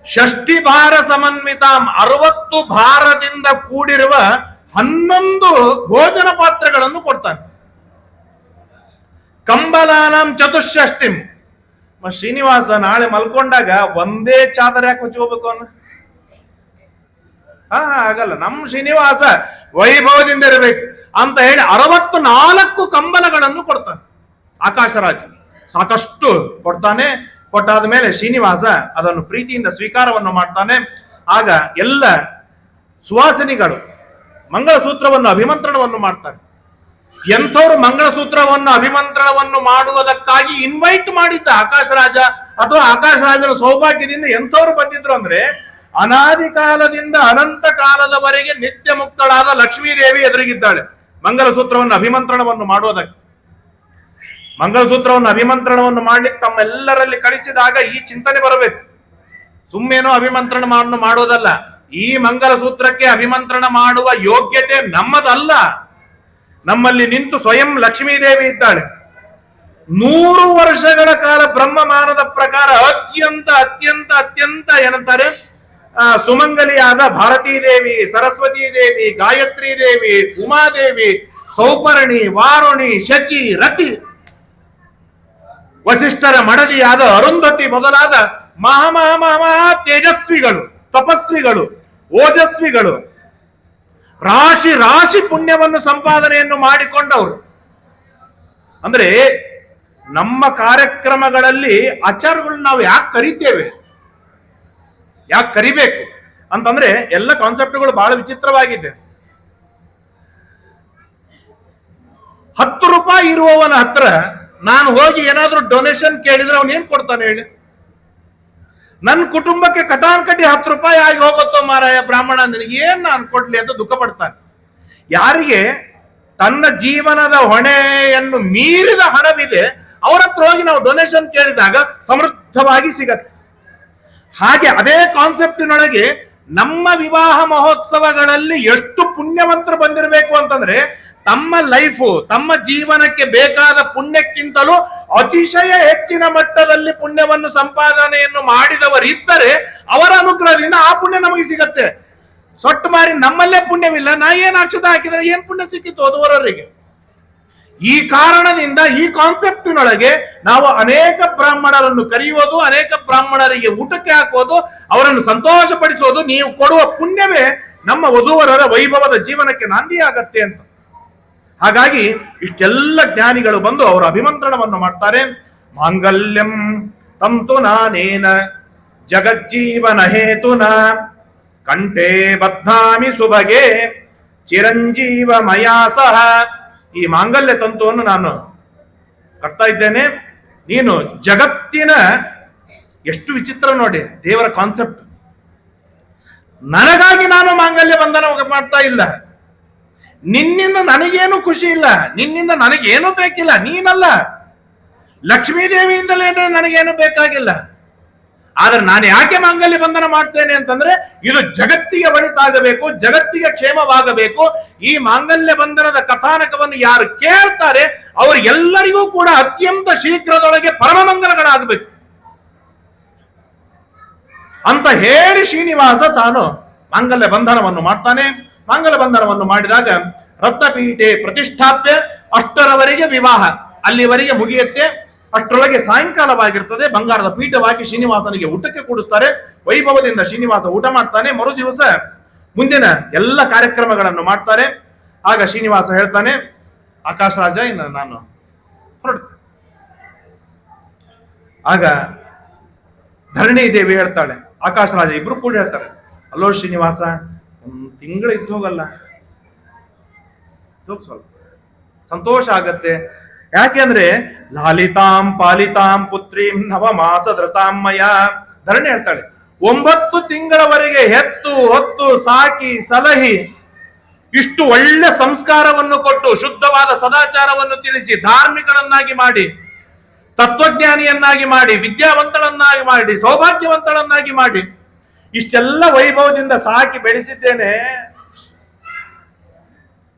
60 ಭಾರ ಸಮನ್ವಿತ 60 ಭಾರದಿಂದ ಕೂಡಿರುವ 11 ಭೋಜನ ಪಾತ್ರೆಗಳನ್ನು ಕೊಡ್ತಾನೆ. ಕಂಬಲಾನಂ ಚತುಷ್ಷಷ್ಟಿಂ. ಶ್ರೀನಿವಾಸ ನಾಳೆ ಮಲ್ಕೊಂಡಾಗ ಒಂದೇ ಚಾದರ ಯಾಕೆ ಹೊಚ್ಕೋಬೇಕು ಅವನು? ಆಗಲ್ಲ, ನಮ್ಮ ಶ್ರೀನಿವಾಸ ವೈಭವದಿಂದ ಇರಬೇಕು ಅಂತ ಹೇಳಿ 64 ಕಂಬಲಗಳನ್ನು ಕೊಡ್ತಾನೆ. ಆಕಾಶರಾಜ ಸಾಕಷ್ಟು ಕೊಡ್ತಾನೆ. ಕೊಟ್ಟಾದ ಮೇಲೆ ಶ್ರೀನಿವಾಸ ಅದನ್ನು ಪ್ರೀತಿಯಿಂದ ಸ್ವೀಕಾರವನ್ನು ಮಾಡ್ತಾನೆ. ಆಗ ಎಲ್ಲ ಸುವಾಸಿನಿಗಳು ಮಂಗಳಸೂತ್ರವನ್ನು ಅಭಿಮಂತ್ರಣವನ್ನು ಮಾಡ್ತಾರೆ. ಎಂಥವ್ರು ಮಂಗಳಸೂತ್ರವನ್ನು ಅಭಿಮಂತ್ರಣವನ್ನು ಮಾಡುವುದಕ್ಕಾಗಿ ಇನ್ವೈಟ್ ಮಾಡಿದ್ದ ಆಕಾಶರಾಜ ಅಥವಾ ಆಕಾಶರಾಜನ ಸೌಭಾಗ್ಯದಿಂದ ಎಂಥವ್ರು ಬಂದಿದ್ರು ಅಂದ್ರೆ ಅನಾದಿ ಕಾಲದಿಂದ ಅನಂತ ಕಾಲದವರೆಗೆ ನಿತ್ಯ ಮುಕ್ತಳಾದ ಲಕ್ಷ್ಮೀದೇವಿ ಎದುರಿಗಿದ್ದಾಳೆ ಮಂಗಲಸೂತ್ರವನ್ನು ಅಭಿಮಂತ್ರಣವನ್ನು ಮಾಡುವುದಕ್ಕೆ. ಮಂಗಲಸೂತ್ರವನ್ನು ಅಭಿಮಂತ್ರಣವನ್ನು ಮಾಡ್ಲಿಕ್ಕೆ ತಮ್ಮೆಲ್ಲರಲ್ಲಿ ಕಳಿಸಿದಾಗ ಈ ಚಿಂತನೆ ಬರಬೇಕು. ಸುಮ್ಮೇನೋ ಅಭಿಮಂತ್ರಣ ಮಾಡೋದಲ್ಲ. ಈ ಮಂಗಲಸೂತ್ರಕ್ಕೆ ಅಭಿಮಂತ್ರಣ ಮಾಡುವ ಯೋಗ್ಯತೆ ನಮ್ಮದಲ್ಲ. ನಮ್ಮಲ್ಲಿ ನಿಂತು ಸ್ವಯಂ ಲಕ್ಷ್ಮೀದೇವಿ ಇದ್ದಾಳೆ. 100 ವರ್ಷಗಳ ಕಾಲ ಬ್ರಹ್ಮಮಾನದ ಪ್ರಕಾರ ಅತ್ಯಂತ ಅತ್ಯಂತ ಅತ್ಯಂತ ಏನಂತಾರೆ ಸುಮಂಗಲಿಯಾದ ಭಾರತೀ ದೇವಿ, ಸರಸ್ವತೀ ದೇವಿ, ಗಾಯತ್ರಿ ದೇವಿ, ಉಮಾದೇವಿ, ಸೌಪರ್ಣಿ, ವಾರುಣಿ, ಶಚಿ, ರತಿ, ವಸಿಷ್ಠರ ಮಡದಿಯಾದ ಅರುಂಧತಿ ಮೊದಲಾದ ಮಹಾ ತೇಜಸ್ವಿಗಳು, ತಪಸ್ವಿಗಳು, ಓಜಸ್ವಿಗಳು, ರಾಶಿ ರಾಶಿ ಪುಣ್ಯವನ್ನು ಸಂಪಾದನೆಯನ್ನು ಮಾಡಿಕೊಂಡವರು. ಅಂದ್ರೆ ನಮ್ಮ ಕಾರ್ಯಕ್ರಮಗಳಲ್ಲಿ ಆಚಾರಗಳು ನಾವು ಯಾಕೆ ಕರಿತೇವೆ, ಯಾಕೆ ಕರಿಬೇಕು ಅಂತಂದ್ರೆ ಎಲ್ಲ ಕಾನ್ಸೆಪ್ಟ್ಗಳು ಬಹಳ ವಿಚಿತ್ರವಾಗಿದೆ. 10 ರೂಪಾಯಿ ಇರುವವನ ಹತ್ರ ನಾನು ಹೋಗಿ ಏನಾದ್ರೂ ಡೊನೇಷನ್ ಕೇಳಿದ್ರೆ ಅವನು ಏನ್ ಕೊಡ್ತಾನೆ ಹೇಳಿ? ನನ್ನ ಕುಟುಂಬಕ್ಕೆ ಕಟಾನ್ಕಟಿ 10 ರೂಪಾಯಿ ಆಗಿ ಹೋಗುತ್ತೋ ಮಾರಾಯ ಬ್ರಾಹ್ಮಣ, ನಿನಗೆ ಏನ್ ನಾನು ಕೊಡ್ಲಿ ಅಂತ ದುಃಖ ಪಡ್ತಾನೆ. ಯಾರಿಗೆ ತನ್ನ ಜೀವನದ ಹೊಣೆಯನ್ನು ಮೀರಿದ ಹಣವಿದೆ ಅವರ ಹತ್ರ ಹೋಗಿ ನಾವು ಡೊನೇಷನ್ ಕೇಳಿದಾಗ ಸಮೃದ್ಧವಾಗಿ ಸಿಗತ್ತೆ. ಹಾಗೆ ಅದೇ ಕಾನ್ಸೆಪ್ಟಿನೊಳಗೆ ನಮ್ಮ ವಿವಾಹ ಮಹೋತ್ಸವಗಳಲ್ಲಿ ಎಷ್ಟು ಪುಣ್ಯವಂತರು ಬಂದಿರಬೇಕು ಅಂತಂದ್ರೆ ತಮ್ಮ ಲೈಫು, ತಮ್ಮ ಜೀವನಕ್ಕೆ ಬೇಕಾದ ಪುಣ್ಯಕ್ಕಿಂತಲೂ ಅತಿಶಯ ಹೆಚ್ಚಿನ ಮಟ್ಟದಲ್ಲಿ ಪುಣ್ಯವನ್ನು ಸಂಪಾದನೆಯನ್ನು ಮಾಡಿದವರಿದ್ದರೆ ಅವರ ಅನುಗ್ರಹದಿಂದ ಆ ಪುಣ್ಯ ನಮಗೆ ಸಿಗತ್ತೆ. ಸೊಟ್ಟು ಮಾರಿ ನಮ್ಮಲ್ಲೇ ಪುಣ್ಯವಿಲ್ಲ, ನಾ ಏನ್ ಅಕ್ಷತೆ ಹಾಕಿದ್ರೆ ಏನ್ ಪುಣ್ಯ ಸಿಕ್ಕಿತ್ತು ಓದುವವರಿಗೆ? ಈ ಕಾರಣದಿಂದ ಈ ಕಾನ್ಸೆಪ್ಟಿನೊಳಗೆ ನಾವು ಅನೇಕ ಬ್ರಾಹ್ಮಣರನ್ನು ಕರೆಯುವುದು, ಅನೇಕ ಬ್ರಾಹ್ಮಣರಿಗೆ ಊಟಕ್ಕೆ ಹಾಕುವುದು, ಅವರನ್ನು ಸಂತೋಷಪಡಿಸುವುದು, ನೀವು ಕೊಡುವ ಪುಣ್ಯವೇ ನಮ್ಮ ವಧುವರರ ವೈಭವದ ಜೀವನಕ್ಕೆ ನಾಂದಿ ಆಗತ್ತೆ ಅಂತ. ಹಾಗಾಗಿ ಇಷ್ಟೆಲ್ಲ ಜ್ಞಾನಿಗಳು ಬಂದು ಅವರ ಅಭಿಮಂತ್ರಣವನ್ನು ಮಾಡ್ತಾರೆ. ಮಾಂಗಲ್ಯಂ ತಂತು ನಾನೇನ ಜಗಜ್ಜೀವನ ಹೇತುನ ಕಂಠೆ ಬದ್ಧಾಮಿ ಸುಭಗೆ ಚಿರಂಜೀವ ಮಯಾ ಸಹ. ಈ ಮಾಂಗಲ್ಯ ತಂತುವನ್ನು ನಾನು ಕಟ್ತಾ ಇದ್ದೇನೆ. ನೀನು ಜಗತ್ತಿನ ಎಷ್ಟು ವಿಚಿತ್ರ ನೋಡಿ ದೇವರ ಕಾನ್ಸೆಪ್ಟ್. ನನಗಾಗಿ ನಾನು ಮಾಂಗಲ್ಯ ಬಂಧನ ಮಾಡ್ತಾ ಇಲ್ಲ. ನಿನ್ನಿಂದ ನನಗೇನು ಖುಷಿ ಇಲ್ಲ, ನಿನ್ನಿಂದ ನನಗೇನು ಬೇಕಿಲ್ಲ, ನೀನಲ್ಲ ಲಕ್ಷ್ಮೀದೇವಿಯಿಂದಲೇ ನನಗೇನು ಬೇಕಾಗಿಲ್ಲ. ಆದ್ರೆ ನಾನು ಯಾಕೆ ಮಾಂಗಲ್ಯ ಬಂಧನ ಮಾಡ್ತೇನೆ ಅಂತಂದ್ರೆ ಇದು ಜಗತ್ತಿಗೆ ಒಳಿತಾಗಬೇಕು, ಜಗತ್ತಿಗೆ ಕ್ಷೇಮವಾಗಬೇಕು. ಈ ಮಾಂಗಲ್ಯ ಬಂಧನದ ಕಥಾನಕವನ್ನು ಯಾರು ಕೇಳ್ತಾರೆ ಅವರಿಗೆಲ್ಲರಿಗೂ ಕೂಡ ಅತ್ಯಂತ ಶೀಘ್ರದೊಳಗೆ ಪರಮಮಂಗಲಗಳಾಗಬೇಕು ಅಂತ ಹೇಳಿ ಶ್ರೀನಿವಾಸ ತಾನು ಮಾಂಗಲ್ಯ ಬಂಧನವನ್ನು ಮಾಡ್ತಾನೆ. ಮಾಂಗಲ್ಯ ಬಂಧನವನ್ನು ಮಾಡಿದಾಗ ರತ್ನಪೀಠೆ ಪ್ರತಿಷ್ಠಾಪ್ಯ, ಅಷ್ಟರವರೆಗೆ ವಿವಾಹ ಅಲ್ಲಿವರೆಗೆ ಮುಗಿಯುತ್ತೆ. ಅಷ್ಟರೊಳಗೆ ಸಾಯಂಕಾಲವಾಗಿರ್ತದೆ. ಬಂಗಾರದ ಪೀಠವಾಗಿ ಶ್ರೀನಿವಾಸನಿಗೆ ಊಟಕ್ಕೆ ಕೂಡಿಸ್ತಾರೆ. ವೈಭವದಿಂದ ಶ್ರೀನಿವಾಸ ಊಟ ಮಾಡ್ತಾನೆ. ಮರು ದಿವಸ ಮುಂದಿನ ಎಲ್ಲ ಕಾರ್ಯಕ್ರಮಗಳನ್ನು ಮಾಡ್ತಾರೆ. ಆಗ ಶ್ರೀನಿವಾಸ ಹೇಳ್ತಾನೆ, ಆಕಾಶ ರಾಜ, ಇನ್ನು ನಾನು ಹೊರಡ್ತೇನೆ. ಆಗ ಧರಣಿ ದೇವಿ ಹೇಳ್ತಾಳೆ, ಆಕಾಶ ರಾಜ ಇಬ್ರು ಕೂಡ ಹೇಳ್ತಾರೆ, ಅಲ್ಲೋ ಶ್ರೀನಿವಾಸ, ಒಂದು ತಿಂಗಳು ಇದ್ದು ಹೋಗಲ್ಲ, ಸ್ವಲ್ಪ ಸಂತೋಷ ಆಗತ್ತೆ. ಯಾಕೆಂದ್ರೆ ಲಾಲಿತಾಂ ಪಾಲಿತಾಂ ಪುತ್ರೀಂ ನವಮಾಸ ಧೃತಾಮಯ. ಧರಣಿ ಹೇಳ್ತಾಳೆ, 9 ತಿಂಗಳವರೆಗೆ ಹೆತ್ತು ಹೊತ್ತು ಸಾಕಿ ಸಲಹಿ ಇಷ್ಟು ಒಳ್ಳೆ ಸಂಸ್ಕಾರವನ್ನು ಕೊಟ್ಟು ಶುದ್ಧವಾದ ಸದಾಚಾರವನ್ನು ತಿಳಿಸಿ ಧಾರ್ಮಿಕರನ್ನಾಗಿ ಮಾಡಿ ತತ್ವಜ್ಞಾನಿಯನ್ನಾಗಿ ಮಾಡಿ ವಿದ್ಯಾವಂತಳನ್ನಾಗಿ ಮಾಡಿ ಸೌಭಾಗ್ಯವಂತಳನ್ನಾಗಿ ಮಾಡಿ ಇಷ್ಟೆಲ್ಲ ವೈಭವದಿಂದ ಸಾಕಿ ಬೆಳೆಸಿದ್ದೇನೆ.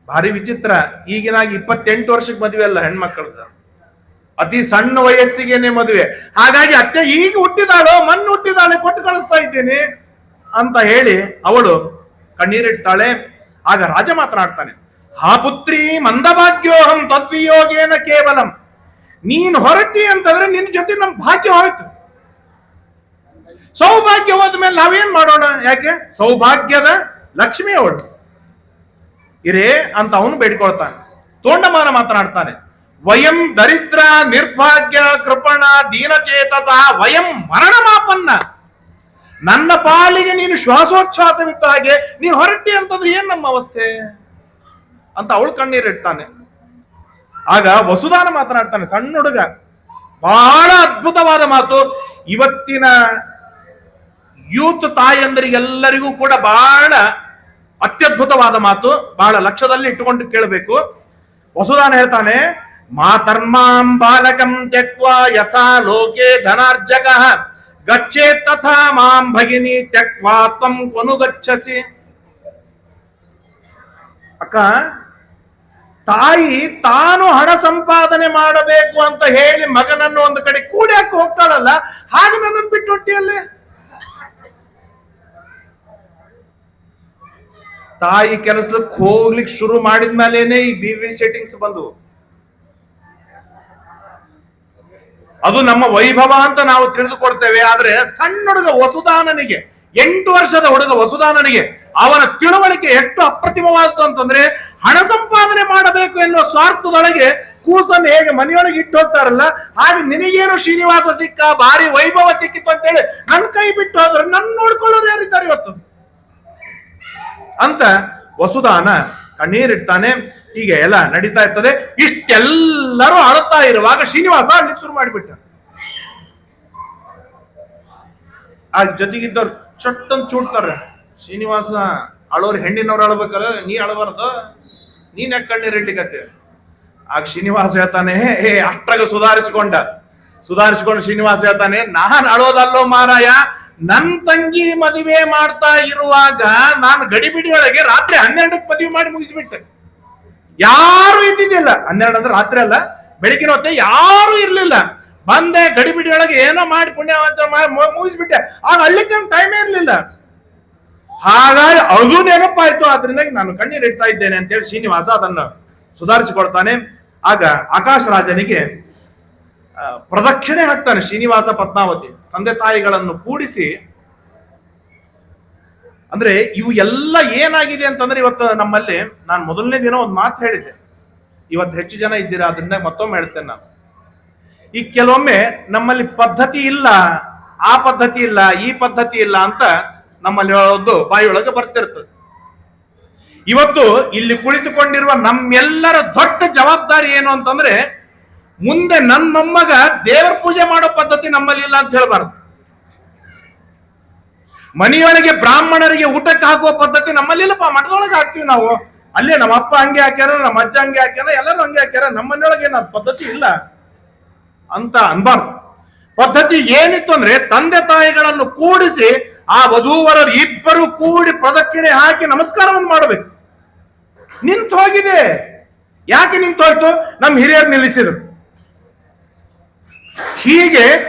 ಭಾರಿ ವಿಚಿತ್ರ. ಈಗಿನಾಗಿ 28 ವರ್ಷಕ್ಕೆ ಮದುವೆ ಅಲ್ಲ ಹೆಣ್ಮಕ್ಳದ, ಅತಿ ಸಣ್ಣ ವಯಸ್ಸಿಗೆನೆ ಮದುವೆ. ಹಾಗಾಗಿ ಅತ್ತೆ ಈಗ ಹುಟ್ಟಿದಾಳೋ ಮಣ್ಣು ಹುಟ್ಟಿದಾಳೆ ಕೊಟ್ಟು ಕಳಿಸ್ತಾ ಇದ್ದೇನೆ ಅಂತ ಹೇಳಿ ಅವಳು ಕಣ್ಣೀರಿಡ್ತಾಳೆ. ಆಗ ರಾಜ ಮಾತನಾಡ್ತಾನೆ, ಹಾ ಪುತ್ರಿ ಮಂದಭಾಗ್ಯೋಹಂ ತದ್ವಿಯೋಗೇನ ಕೇವಲಂ. ನೀನ್ ಹೊರಟಿ ಅಂತಂದ್ರೆ ನಿನ್ ಜೊತೆ ನಮ್ ಭಾಗ್ಯ ಹೋಯ್ತು. ಸೌಭಾಗ್ಯ ಹೋದ ಮೇಲೆ ನಾವೇನ್ ಮಾಡೋಣ? ಯಾಕೆ ಸೌಭಾಗ್ಯದ ಲಕ್ಷ್ಮಿ ಅವಳು ಇರೇ ಅಂತ ಅವನು ಬೇಡಿಕೊಳ್ತಾನೆ. ತೋಂಡಮಾನ ಮಾತನಾಡ್ತಾನೆ, ವಯಂ ದರಿದ್ರ ನಿರ್ಭಾಗ್ಯ ಕೃಪಣ ದೀನಚೇತತ ವಯಂ ಮರಣಮಾಪನ್ನ. ನನ್ನ ಪಾಲಿಗೆ ನೀನು ಶ್ವಾಸೋಚ್ಛ್ವಾಸವಿದ್ದ ಹಾಗೆ ನೀ ಹೊರಟಿ ಅಂತಂದ್ರೆ ಏನ್ ನಮ್ಮ ಅವಸ್ಥೆ ಅಂತ ಅವಳು ಕಣ್ಣೀರಿಡ್ತಾನೆ. ಆಗ ವಸುದಾನ ಮಾತನಾಡ್ತಾನೆ, ಸಣ್ಣ ಹುಡುಗ. ಬಹಳ ಅದ್ಭುತವಾದ ಮಾತು. ಇವತ್ತಿನ ಯೂತ್ ತಾಯಂದರಿಗೆಲ್ಲರಿಗೂ ಕೂಡ ಬಹಳ ಅತ್ಯದ್ಭುತವಾದ ಮಾತು, ಬಹಳ ಲಕ್ಷ್ಯದಲ್ಲಿ ಇಟ್ಟುಕೊಂಡು ಕೇಳಬೇಕು. ವಸುದಾನ ಹೇಳ್ತಾನೆ, ಮಾತರ್ಮಾಂ ಬಾಲಕಂ ತ್ಯಕ್ವಾ ಯಥಾ ಲೋಕೆ ಧನಾರ್ಜಕ ಗಚ್ಚೇ ತಥಾ ಮಾಂ ಭಗಿನಿ ತ್ಯಕ್ವಾ ತ್ವಂ ಕ್ವನು ಗಚ್ಚಸಿ. ಅಕ್ಕ, ತಾಯಿ ತಾನು ಹಣ ಸಂಪಾದನೆ ಮಾಡಬೇಕು ಅಂತ ಹೇಳಿ ಮಗನನ್ನು ಒಂದು ಕಡೆ ಕೂಡ್ಯಾಕ ಹೋಗ್ತಾಳಲ್ಲ, ಹಾಗೆ ನನ್ನನ್ನು ಬಿಟ್ಟು ಹೊಟ್ಟಿಯಲ್ಲೇ. ತಾಯಿ ಕೆಲಸಕ್ಕೆ ಹೋಗ್ಲಿಕ್ಕೆ ಶುರು ಮಾಡಿದ್ಮೇಲೇನೆ ಈ BV ಸೆಟ್ಟಿಂಗ್ಸ್ ಬಂದು. ಅದು ನಮ್ಮ ವೈಭವ ಅಂತ ನಾವು ತಿಳಿದುಕೊಳ್ತೇವೆ. ಆದ್ರೆ ಸಣ್ಣ ಹುಡುಗ ವಸುದಾನನಿಗೆ, 8 ವರ್ಷದ ಹುಡುಗ ವಸುದಾನನಿಗೆ ಅವನ ತಿಳುವಳಿಕೆ ಎಷ್ಟು ಅಪ್ರತಿಮವಾದದ್ದು ಅಂತಂದ್ರೆ, ಹಣ ಸಂಪಾದನೆ ಮಾಡಬೇಕು ಎನ್ನುವ ಸ್ವಾರ್ಥದೊಳಗೆ ಕೂಸನ್ನು ಹೇಗೆ ಮನೆಯೊಳಗೆ ಇಟ್ಟು ಹೋಗ್ತಾರಲ್ಲ, ಹಾಗೆ ನಿನಗೇನು ಶ್ರೀನಿವಾಸ ಸಿಕ್ಕ, ಭಾರಿ ವೈಭವ ಸಿಕ್ಕಿತ್ತು ಅಂತೇಳಿ ನನ್ನ ಕೈ ಬಿಟ್ಟು ಹೋದ್ರೆ ನನ್ನ ನೋಡ್ಕೊಳ್ಳೋರು ಯಾರಿದ್ದಾರೆ ಇವತ್ತು ಅಂತ ವಸುದಾನ ಕಣ್ಣೀರಿಡ್ತಾನೆ. ಹೀಗೆ ಎಲ್ಲ ನಡೀತಾ ಇರ್ತದೆ. ಇಷ್ಟೆಲ್ಲರೂ ಅಳುತ್ತಾ ಇರುವಾಗ ಶ್ರೀನಿವಾಸ ಅಳ್ಲಿಕ್ಕೆ ಶುರು ಮಾಡಿಬಿಟ್ಟ. ಆ ಜೊತೆಗಿದ್ದವ್ರು ಚಟ್ಟಂತ ಚೂಡ್ತಾರೆ, ಶ್ರೀನಿವಾಸ ಅಳೋರು ಹೆಣ್ಣಿನವ್ರು ಅಳ್ಬೇಕಲ್ಲ, ನೀ ಅಳಬಾರ್ದು, ನೀನ್ ಯಾಕೆ ಕಣ್ಣೀರಿಡ್ಲಿಕ್ಕತ್ತೆ. ಆಗ ಶ್ರೀನಿವಾಸ ಹೇಳ್ತಾನೆ, ಅಷ್ಟಾಗ ಸುಧಾರಿಸಿಕೊಂಡು ಶ್ರೀನಿವಾಸ ಹೇಳ್ತಾನೆ, ನಾನ್ ಅಳೋದಲ್ಲೋ ಮಾರಾಯ, ನನ್ ತಂಗಿ ಮದುವೆ ಮಾಡ್ತಾ ಇರುವಾಗ ನಾನು ಗಡಿಬಿಡಿ ಒಳಗೆ ರಾತ್ರಿ 12ಕ್ಕೆ ಮದುವೆ ಮಾಡಿ ಮುಗಿಸ್ಬಿಟ್ಟೆ. ಯಾರು ಇದ್ದಿದ್ದಿಲ್ಲ. 12 ಅಂದ್ರೆ ರಾತ್ರಿ ಅಲ್ಲ, ಬೆಳಗಿನ ಹೊತ್ತೆ ಯಾರು ಇರ್ಲಿಲ್ಲ. ಬಂದೆ ಗಡಿಬಿಡಿ ಒಳಗೆ ಏನೋ ಮಾಡಿ ಪುಣ್ಯವಂತ ಮುಗಿಸ್ಬಿಟ್ಟೆ. ಆಗ ಅಳ್ಲಿಕ್ಕೆ ಟೈಮೇ ಇರ್ಲಿಲ್ಲ. ಹಾಗಾಗಿ ಅದು ನೆನಪಾಯ್ತು, ಆದ್ರಿಂದ ನಾನು ಕಣ್ಣೀರಿಡ್ತಾ ಇದ್ದೇನೆ ಅಂತೇಳಿ ಶ್ರೀನಿವಾಸ ಅದನ್ನು ಸುಧಾರಿಸಿಕೊಳ್ತಾನೆ. ಆಗ ಆಕಾಶ ರಾಜನಿಗೆ ಪ್ರದಕ್ಷಿಣೆ ಹಾಕ್ತಾನೆ ಶ್ರೀನಿವಾಸ ಪದ್ಮಾವತಿ, ತಂದೆ ತಾಯಿಗಳನ್ನು ಕೂಡಿಸಿ. ಅಂದ್ರೆ ಇವು ಎಲ್ಲ ಏನಾಗಿದೆ ಅಂತಂದ್ರೆ, ಇವತ್ತು ನಮ್ಮಲ್ಲಿ ನಾನು ಮೊದಲನೇ ದಿನ ಒಂದು ಮಾತು ಹೇಳಿದ್ದೆ, ಇವತ್ತು ಹೆಚ್ಚು ಜನ ಇದ್ದೀರಾ, ಅದರಿಂದ ಮತ್ತೊಮ್ಮೆ ಹೇಳ್ತೇನೆ ನಾನು. ಈ ಕೆಲವೊಮ್ಮೆ ನಮ್ಮಲ್ಲಿ ಪದ್ಧತಿ ಇಲ್ಲ, ಆ ಪದ್ಧತಿ ಇಲ್ಲ, ಈ ಪದ್ಧತಿ ಇಲ್ಲ ಅಂತ ನಮ್ಮಲ್ಲಿ ಒಂದು ಬಾಯಿಯೊಳಗೆ ಬರ್ತಿರ್ತದೆ. ಇವತ್ತು ಇಲ್ಲಿ ಕುಳಿತುಕೊಂಡಿರುವ ನಮ್ಮೆಲ್ಲರ ದೊಡ್ಡ ಜವಾಬ್ದಾರಿ ಏನು ಅಂತಂದ್ರೆ, ಮುಂದೆ ನನ್ನ ಮೊಮ್ಮಗ ದೇವರ ಪೂಜೆ ಮಾಡೋ ಪದ್ಧತಿ ನಮ್ಮಲ್ಲಿ ಇಲ್ಲ ಅಂತ ಹೇಳ್ಬಾರ್ದು. ಮನೆಯೊಳಗೆ ಬ್ರಾಹ್ಮಣರಿಗೆ ಊಟಕ್ಕೆ ಹಾಕುವ ಪದ್ಧತಿ ನಮ್ಮಲ್ಲಿಲ್ಲಪ್ಪ, ಮಠದೊಳಗೆ ಹಾಕ್ತೀವಿ ನಾವು. ಅಲ್ಲೇ ನಮ್ಮ ಅಪ್ಪ ಹಂಗೆ ಹಾಕ್ಯಾರ, ನಮ್ಮ ಅಜ್ಜ ಹಂಗೆ ಹಾಕ್ಯಾರ, ಎಲ್ಲರೂ ಹಂಗೆ ಹಾಕ್ಯಾರ, ನಮ್ಮ ಮನೆಯೊಳಗೆ ಏನಾದ್ರು ಪದ್ಧತಿ ಇಲ್ಲ ಅಂತ ಅನ್ಬಾರ್ದು. ಪದ್ಧತಿ ಏನಿತ್ತು ಅಂದ್ರೆ, ತಂದೆ ತಾಯಿಗಳನ್ನು ಕೂಡಿಸಿ ಆ ವಧೂವರರು ಇಬ್ಬರು ಕೂಡಿ ಪ್ರದಕ್ಷಿಣೆ ಹಾಕಿ ನಮಸ್ಕಾರವನ್ನು ಮಾಡಬೇಕು. ನಿಂತು ಹೋಗಿದೆ. ಯಾಕೆ ನಿಂತು ಹೋಯ್ತು? ನಮ್ಮ ಹಿರಿಯರು ನಿಲ್ಲಿಸಿದ್ರು. ಹೀಗೆ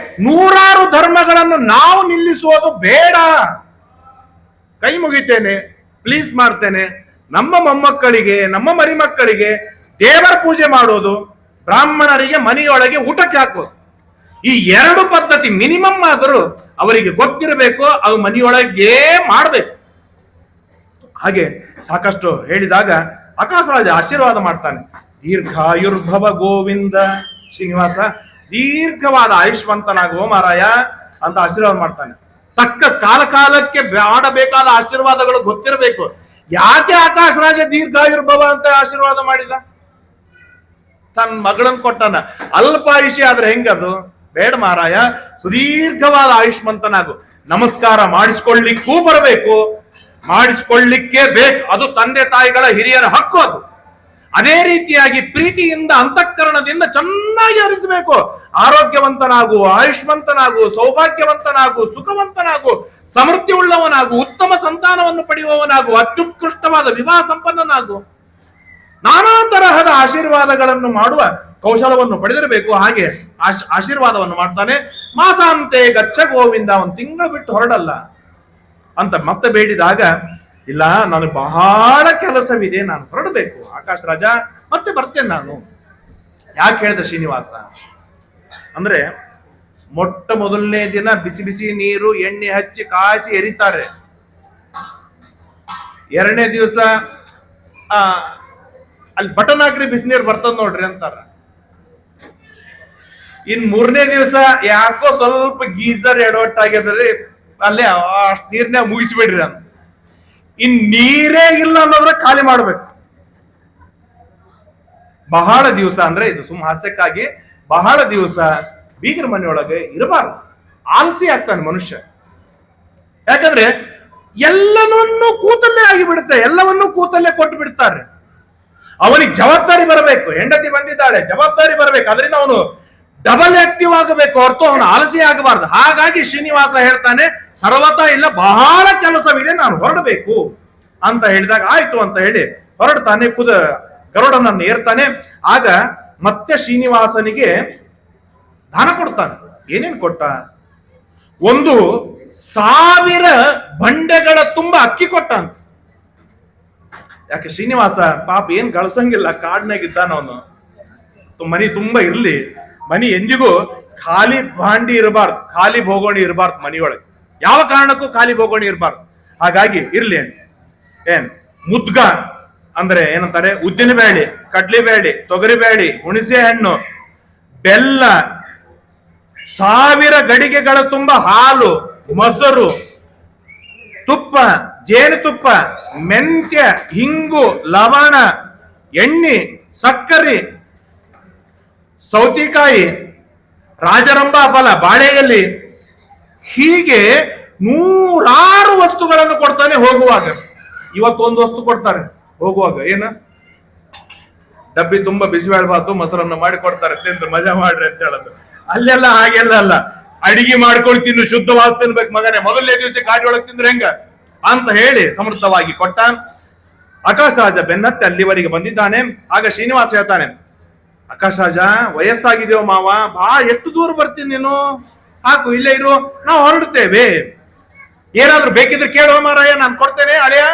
ನೂರಾರು ಧರ್ಮಗಳನ್ನು ನಾವು ನಿಲ್ಲಿಸುವುದು ಬೇಡ. ಕೈ ಮುಗಿತೇನೆ, ಪ್ಲೀಸ್ ಮಾಡ್ತೇನೆ, ನಮ್ಮ ಮೊಮ್ಮಕ್ಕಳಿಗೆ, ನಮ್ಮ ಮರಿಮಕ್ಕಳಿಗೆ ದೇವರ ಪೂಜೆ ಮಾಡೋದು, ಬ್ರಾಹ್ಮಣರಿಗೆ ಮನೆಯೊಳಗೆ ಊಟಕ್ಕೆ ಹಾಕೋದು, ಈ ಎರಡು ಪದ್ಧತಿ ಮಿನಿಮಮ್ ಆದರೂ ಅವರಿಗೆ ಗೊತ್ತಿರಬೇಕು, ಅದು ಮನೆಯೊಳಗೆ ಮಾಡಬೇಕು. ಹಾಗೆ ಸಾಕಷ್ಟು ಹೇಳಿದಾಗ ಆಕಾಶರಾಜ ಆಶೀರ್ವಾದ ಮಾಡ್ತಾನೆ. ದೀರ್ಘಾಯುರ್ಭವ ಗೋವಿಂದ ಶ್ರೀನಿವಾಸ, ದೀರ್ಘವಾದ ಆಯುಷ್ಮಂತನಾಗುವ ಮಾರಾಯ ಅಂತ ಆಶೀರ್ವಾದ ಮಾಡ್ತಾನೆ. ತಕ್ಕ ಕಾಲಕ್ಕೆ ಮಾಡಬೇಕಾದ ಆಶೀರ್ವಾದಗಳು ಗೊತ್ತಿರಬೇಕು. ಯಾಕೆ ಆಕಾಶರಾಜ ದೀರ್ಘಾಯುರ್ಭವ ಅಂತ ಆಶೀರ್ವಾದ ಮಾಡಿದ? ತನ್ನ ಮಗಳನ್ನ ಕೊಟ್ಟಾನ. ಅಲ್ಪಾಯುಷಿ ಆದ್ರೆ ಹೆಂಗದು? ಬೇಡ ಮಾರಾಯ, ಸುದೀರ್ಘವಾದ ಆಯುಷ್ಮಂತನಾಗು. ನಮಸ್ಕಾರ ಮಾಡಿಸ್ಕೊಳ್ಳಿಕ್ಕೂ ಬರಬೇಕು, ಮಾಡಿಸ್ಕೊಳ್ಳಿಕ್ಕೆ ಬೇಕು. ಅದು ತಂದೆ ತಾಯಿಗಳ ಹಿರಿಯರ ಹಕ್ಕು. ಅದು ಅದೇ ರೀತಿಯಾಗಿ ಪ್ರೀತಿಯಿಂದ ಅಂತಃಕರಣದಿಂದ ಚೆನ್ನಾಗಿ ಹರಿಸಬೇಕು. ಆರೋಗ್ಯವಂತನಾಗು, ಆಯುಷ್ಮಂತನಾಗು, ಸೌಭಾಗ್ಯವಂತನಾಗು, ಸುಖವಂತನಾಗು, ಸಮೃದ್ಧಿ ಉಳ್ಳವನಾಗು, ಉತ್ತಮ ಸಂತಾನವನ್ನು ಪಡೆಯುವವನಾಗು, ಅತ್ಯುತ್ಕೃಷ್ಟವಾದ ವಿವಾಹ ಸಂಪನ್ನನಾಗು. ನಾನಾ ತರಹದ ಆಶೀರ್ವಾದಗಳನ್ನು ಮಾಡುವ ಕೌಶಲವನ್ನು ಪಡೆದಿರಬೇಕು. ಹಾಗೆ ಆಶೀರ್ವಾದವನ್ನು ಮಾಡ್ತಾನೆ. ಮಾಸಾಂತೆ ಗಚ್ಚ ಗೋವಿಂದ, ಒಂದು ತಿಂಗಳು ಬಿಟ್ಟು ಹೊರಡಲ್ಲ ಅಂತ ಮತ್ತೆ ಬೇಡಿದಾಗ, ಇಲ್ಲ ನನಗೆ ಬಹಳ ಕೆಲಸವಿದೆ, ನಾನು ಹೊರಡಬೇಕು ಆಕಾಶರಾಜ, ಮತ್ತೆ ಬರ್ತೇನೆ ನಾನು. ಯಾಕೆ ಹೇಳಿದ ಶ್ರೀನಿವಾಸ ಅಂದ್ರೆ, ಮೊಟ್ಟ ಮೊದಲನೇ ದಿನ ಬಿಸಿ ಬಿಸಿ ನೀರು ಎಣ್ಣೆ ಹಚ್ಚಿ ಕಾಸಿ ಎರಿತಾರೆ. ಎರಡನೇ ದಿವಸ ಅಲ್ಲಿ ಬಟನ್ ಹಾಕ್ರಿ ಬಿಸಿನೀರು ಬರ್ತದ ನೋಡ್ರಿ ಅಂತಾರ. ಇನ್ ಮೂರನೇ ದಿವಸ ಯಾಕೋ ಸ್ವಲ್ಪ ಗೀಸರ್ ಎಡವಟ್ಟಾಗ್ಯದ್ರಿ, ಅಲ್ಲೇ ಅಷ್ಟ್ ನೀರ್ನ್ಯಾಗ ಮುಗಿಸ್ಬಿಡ್ರಿ ಅಂತ. ಇನ್ ನೀರೇ ಇಲ್ಲ ಅನ್ನೋದ್ರೆ ಖಾಲಿ ಮಾಡ್ಬೇಕು. ಬಹಳ ದಿವಸ ಅಂದ್ರೆ ಇದು ಸುಮ್ಮ ಹಾಸ್ಯಕ್ಕಾಗಿ, ಬಹಳ ದಿವಸ ಬೀಗರ ಮನೆಯೊಳಗೆ ಇರಬಾರ್ದು. ಆಲಸಿ ಆಗ್ತಾನೆ ಮನುಷ್ಯ. ಯಾಕಂದ್ರೆ ಎಲ್ಲವನ್ನೂ ಕೂತಲ್ಲೇ ಆಗಿಬಿಡುತ್ತೆ, ಎಲ್ಲವನ್ನೂ ಕೂತಲ್ಲೇ ಕೊಟ್ಟು ಬಿಡ್ತಾರೆ. ಅವನಿಗೆ ಜವಾಬ್ದಾರಿ ಬರಬೇಕು. ಹೆಂಡತಿ ಬಂದಿದ್ದಾಳೆ, ಜವಾಬ್ದಾರಿ ಬರಬೇಕು. ಅದರಿಂದ ಅವನು ಡಬಲ್ ಆಕ್ಟಿವ್ ಆಗಬೇಕು, ಹೊರತು ಅವನು ಆಲಸಿ ಆಗಬಾರ್ದು. ಹಾಗಾಗಿ ಶ್ರೀನಿವಾಸ ಹೇಳ್ತಾನೆ, ಸರ್ವತಾ ಇಲ್ಲ, ಬಹಳ ಕೆಲಸವಿದೆ, ನಾನು ಹೊರಡಬೇಕು ಅಂತ ಹೇಳಿದಾಗ ಆಯ್ತು ಅಂತ ಹೇಳಿ ಹೊರಡ್ತಾನೆ. ಗರುಡನನ್ನು ಏರ್ತಾನೆ. ಆಗ ಮತ್ತೆ ಶ್ರೀನಿವಾಸನಿಗೆ ದಾನ ಕೊಡ್ತಾನೆ. ಏನೇನು ಕೊಟ್ಟ? 1,000 ಬಂಡೆಗಳ ತುಂಬ ಅಕ್ಕಿ ಕೊಟ್ಟ ಅಂತ. ಯಾಕೆ ಶ್ರೀನಿವಾಸ ಪಾಪ ಏನ್ ಗಳಿಸಂಗಿಲ್ಲ, ಕಾಡ್ನಾಗಿದ್ದಾನ ಅವನು. ಮನಿ ತುಂಬಾ ಇರ್ಲಿ, ಮನಿ ಎಂದಿಗೂ ಖಾಲಿ ಭಾಂಡಿ ಇರಬಾರ್ದು, ಖಾಲಿ ಬೋಗೋಣಿ ಇರಬಾರ್ದು ಮನಿಯೊಳಗೆ. ಯಾವ ಕಾರಣಕ್ಕೂ ಖಾಲಿ ಬೋಗೋಣಿ ಇರಬಾರ್ದು. ಹಾಗಾಗಿ ಇರ್ಲಿ ಏನ್ ಮುದ್ಗ ಅಂದ್ರೆ ಏನಂತಾರೆ, ಉದ್ದಿನ ಬೇಳೆ, ಕಡ್ಲಿ ಬೇಳೆ, ತೊಗರಿ ಬೇಳೆ, ಹುಣಸೆ ಹಣ್ಣು, ಬೆಲ್ಲ, 1000 ಗಡಿಗೆಗಳ ತುಂಬ ಹಾಲು, ಮೊಸರು, ತುಪ್ಪ, ಜೇನುತುಪ್ಪ, ಮೆಂತ್ಯ, ಹಿಂಗು, ಲವಣ, ಎಣ್ಣೆ, ಸಕ್ಕರೆ, ಸೌತಿಕಾಯಿ, ರಾಜರಂಬಾ ಫಲ, ಬಾಳೆ ಎಲೆ, ಹೀಗೆ 100 ವಸ್ತುಗಳನ್ನು ಕೊಡ್ತಾನೆ ಹೋಗುವಾಗ. ಇವತ್ತೊಂದು ವಸ್ತು ಕೊಡ್ತಾರೆ ಹೋಗುವಾಗ, ಏನ ಡಬ್ಬಿ ತುಂಬಾ ಬಿಸಿಬೇಳೆ ಭಾತು ಮೊಸರನ್ನ ಮಾಡಿ ಕೊಡ್ತಾರೆ, ತಿಂದು ಮಜಾ ಮಾಡ್ರಿ ಅಂತ ಹೇಳೋದು. ಅಲ್ಲೆಲ್ಲ ಹಾಗೆಲ್ಲ ಅಲ್ಲ, ಅಡಿಗೆ ಮಾಡ್ಕೊಂಡು ತಿನ್ನು, ಶುದ್ಧವಾಗಿ ತಿನ್ಬೇಕು ಮಗನೇ, ಮೊದಲನೇ ದಿವಸ ಗಾಡಿ ಒಳಗೆ ತಿಂದ್ರೆ ಹೆಂಗ ಅಂತ ಹೇಳಿ ಸಮೃದ್ಧವಾಗಿ ಕೊಟ್ಟ. ಆಕಾಶರಾಜ ಬೆನ್ನತ್ತೆ ಅಲ್ಲಿವರೆಗೆ ಬಂದಿದ್ದಾನೆ. ಆಗ ಶ್ರೀನಿವಾಸ ಹೇಳ್ತಾನೆ, ಆಕಾಶರಾಜ ವಯಸ್ಸಾಗಿದೆಯೋ ಮಾವ, ಬಾ, ಎಷ್ಟು ದೂರ ಬರ್ತೀನಿ ನೀನು, ಸಾಕು ಇಲ್ಲೇ ಇರು, ನಾವು ಹೊರಡುತ್ತೇವೆ, ಏನಾದ್ರೂ ಬೇಕಿದ್ರೆ ಕೇಳುವ ಮಾರಾಯ, ನಾನು ಕೊಡ್ತೇನೆ ಅಳೆಯ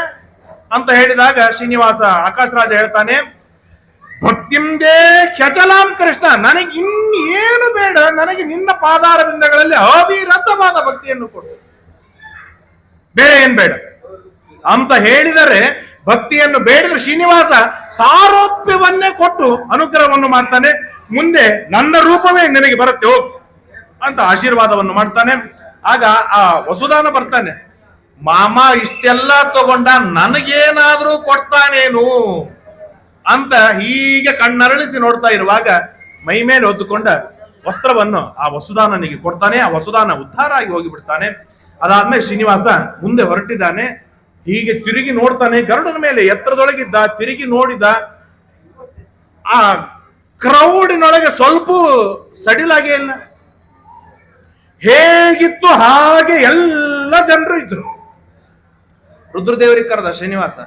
ಅಂತ ಹೇಳಿದಾಗ ಶ್ರೀನಿವಾಸ ಆಕಾಶರಾಜ ಹೇಳ್ತಾನೆ, ಭಕ್ತಿಂದೇ ಚಚಲಾಂ ಕೃಷ್ಣ, ನನಗೆ ಇನ್ನೇನು ಬೇಡ, ನನಗೆ ನಿನ್ನ ಪಾದಾರ ಬಿಂದಗಳಲ್ಲಿ ಅವಿರತವಾದ ಭಕ್ತಿಯನ್ನು ಕೊಡು, ಬೇರೆ ಏನ್ ಬೇಡ ಅಂತ ಹೇಳಿದರೆ, ಭಕ್ತಿಯನ್ನು ಬೇಡಿದ್ರೆ ಶ್ರೀನಿವಾಸ ಸಾರೋಪ್ಯವನ್ನೇ ಕೊಟ್ಟು ಅನುಗ್ರಹವನ್ನು ಮಾಡ್ತಾನೆ. ಮುಂದೆ ನನ್ನ ರೂಪವೇ ನಿನಗೆ ಬರುತ್ತೆ ಹೋಗು ಅಂತ ಆಶೀರ್ವಾದವನ್ನು ಮಾಡ್ತಾನೆ. ಆಗ ಆ ವಸುದಾನ ಬರ್ತಾನೆ, ಮಾಮ ಇಷ್ಟೆಲ್ಲ ತಗೊಂಡ, ನನಗೇನಾದ್ರೂ ಕೊಡ್ತಾನೇನು ಅಂತ ಹೀಗೆ ಕಣ್ಣರಳಿಸಿ ನೋಡ್ತಾ ಇರುವಾಗ ಮೈ ಮೇಲೆ ಹೊತ್ತುಕೊಂಡ ವಸ್ತ್ರವನ್ನು ಆ ವಸುದಾನನಿಗೆ ಕೊಡ್ತಾನೆ. ಆ ವಸುದಾನ ಉದ್ಧಾರ ಆಗಿ ಹೋಗಿಬಿಡ್ತಾನೆ. ಅದಾದ್ಮೇಲೆ ಶ್ರೀನಿವಾಸ ಮುಂದೆ ಹೊರಟಿದ್ದಾನೆ. ಹೀಗೆ ತಿರುಗಿ ನೋಡ್ತಾನೆ, ಗರುಡನ ಮೇಲೆ ಎತ್ತರದೊಳಗಿದ್ದ, ತಿರುಗಿ ನೋಡಿದ. ಆ ಕ್ರೌಡಿನೊಳಗೆ ಸ್ವಲ್ಪ ಸಡಿಲಾಗೇ ಇಲ್ಲ, ಹೇಗಿತ್ತು ಹಾಗೆ ಎಲ್ಲ ಜನರು ಇದ್ರು. ರುದ್ರದೇವರಿಗೆ ಕರೆದ ಶ್ರೀನಿವಾಸ,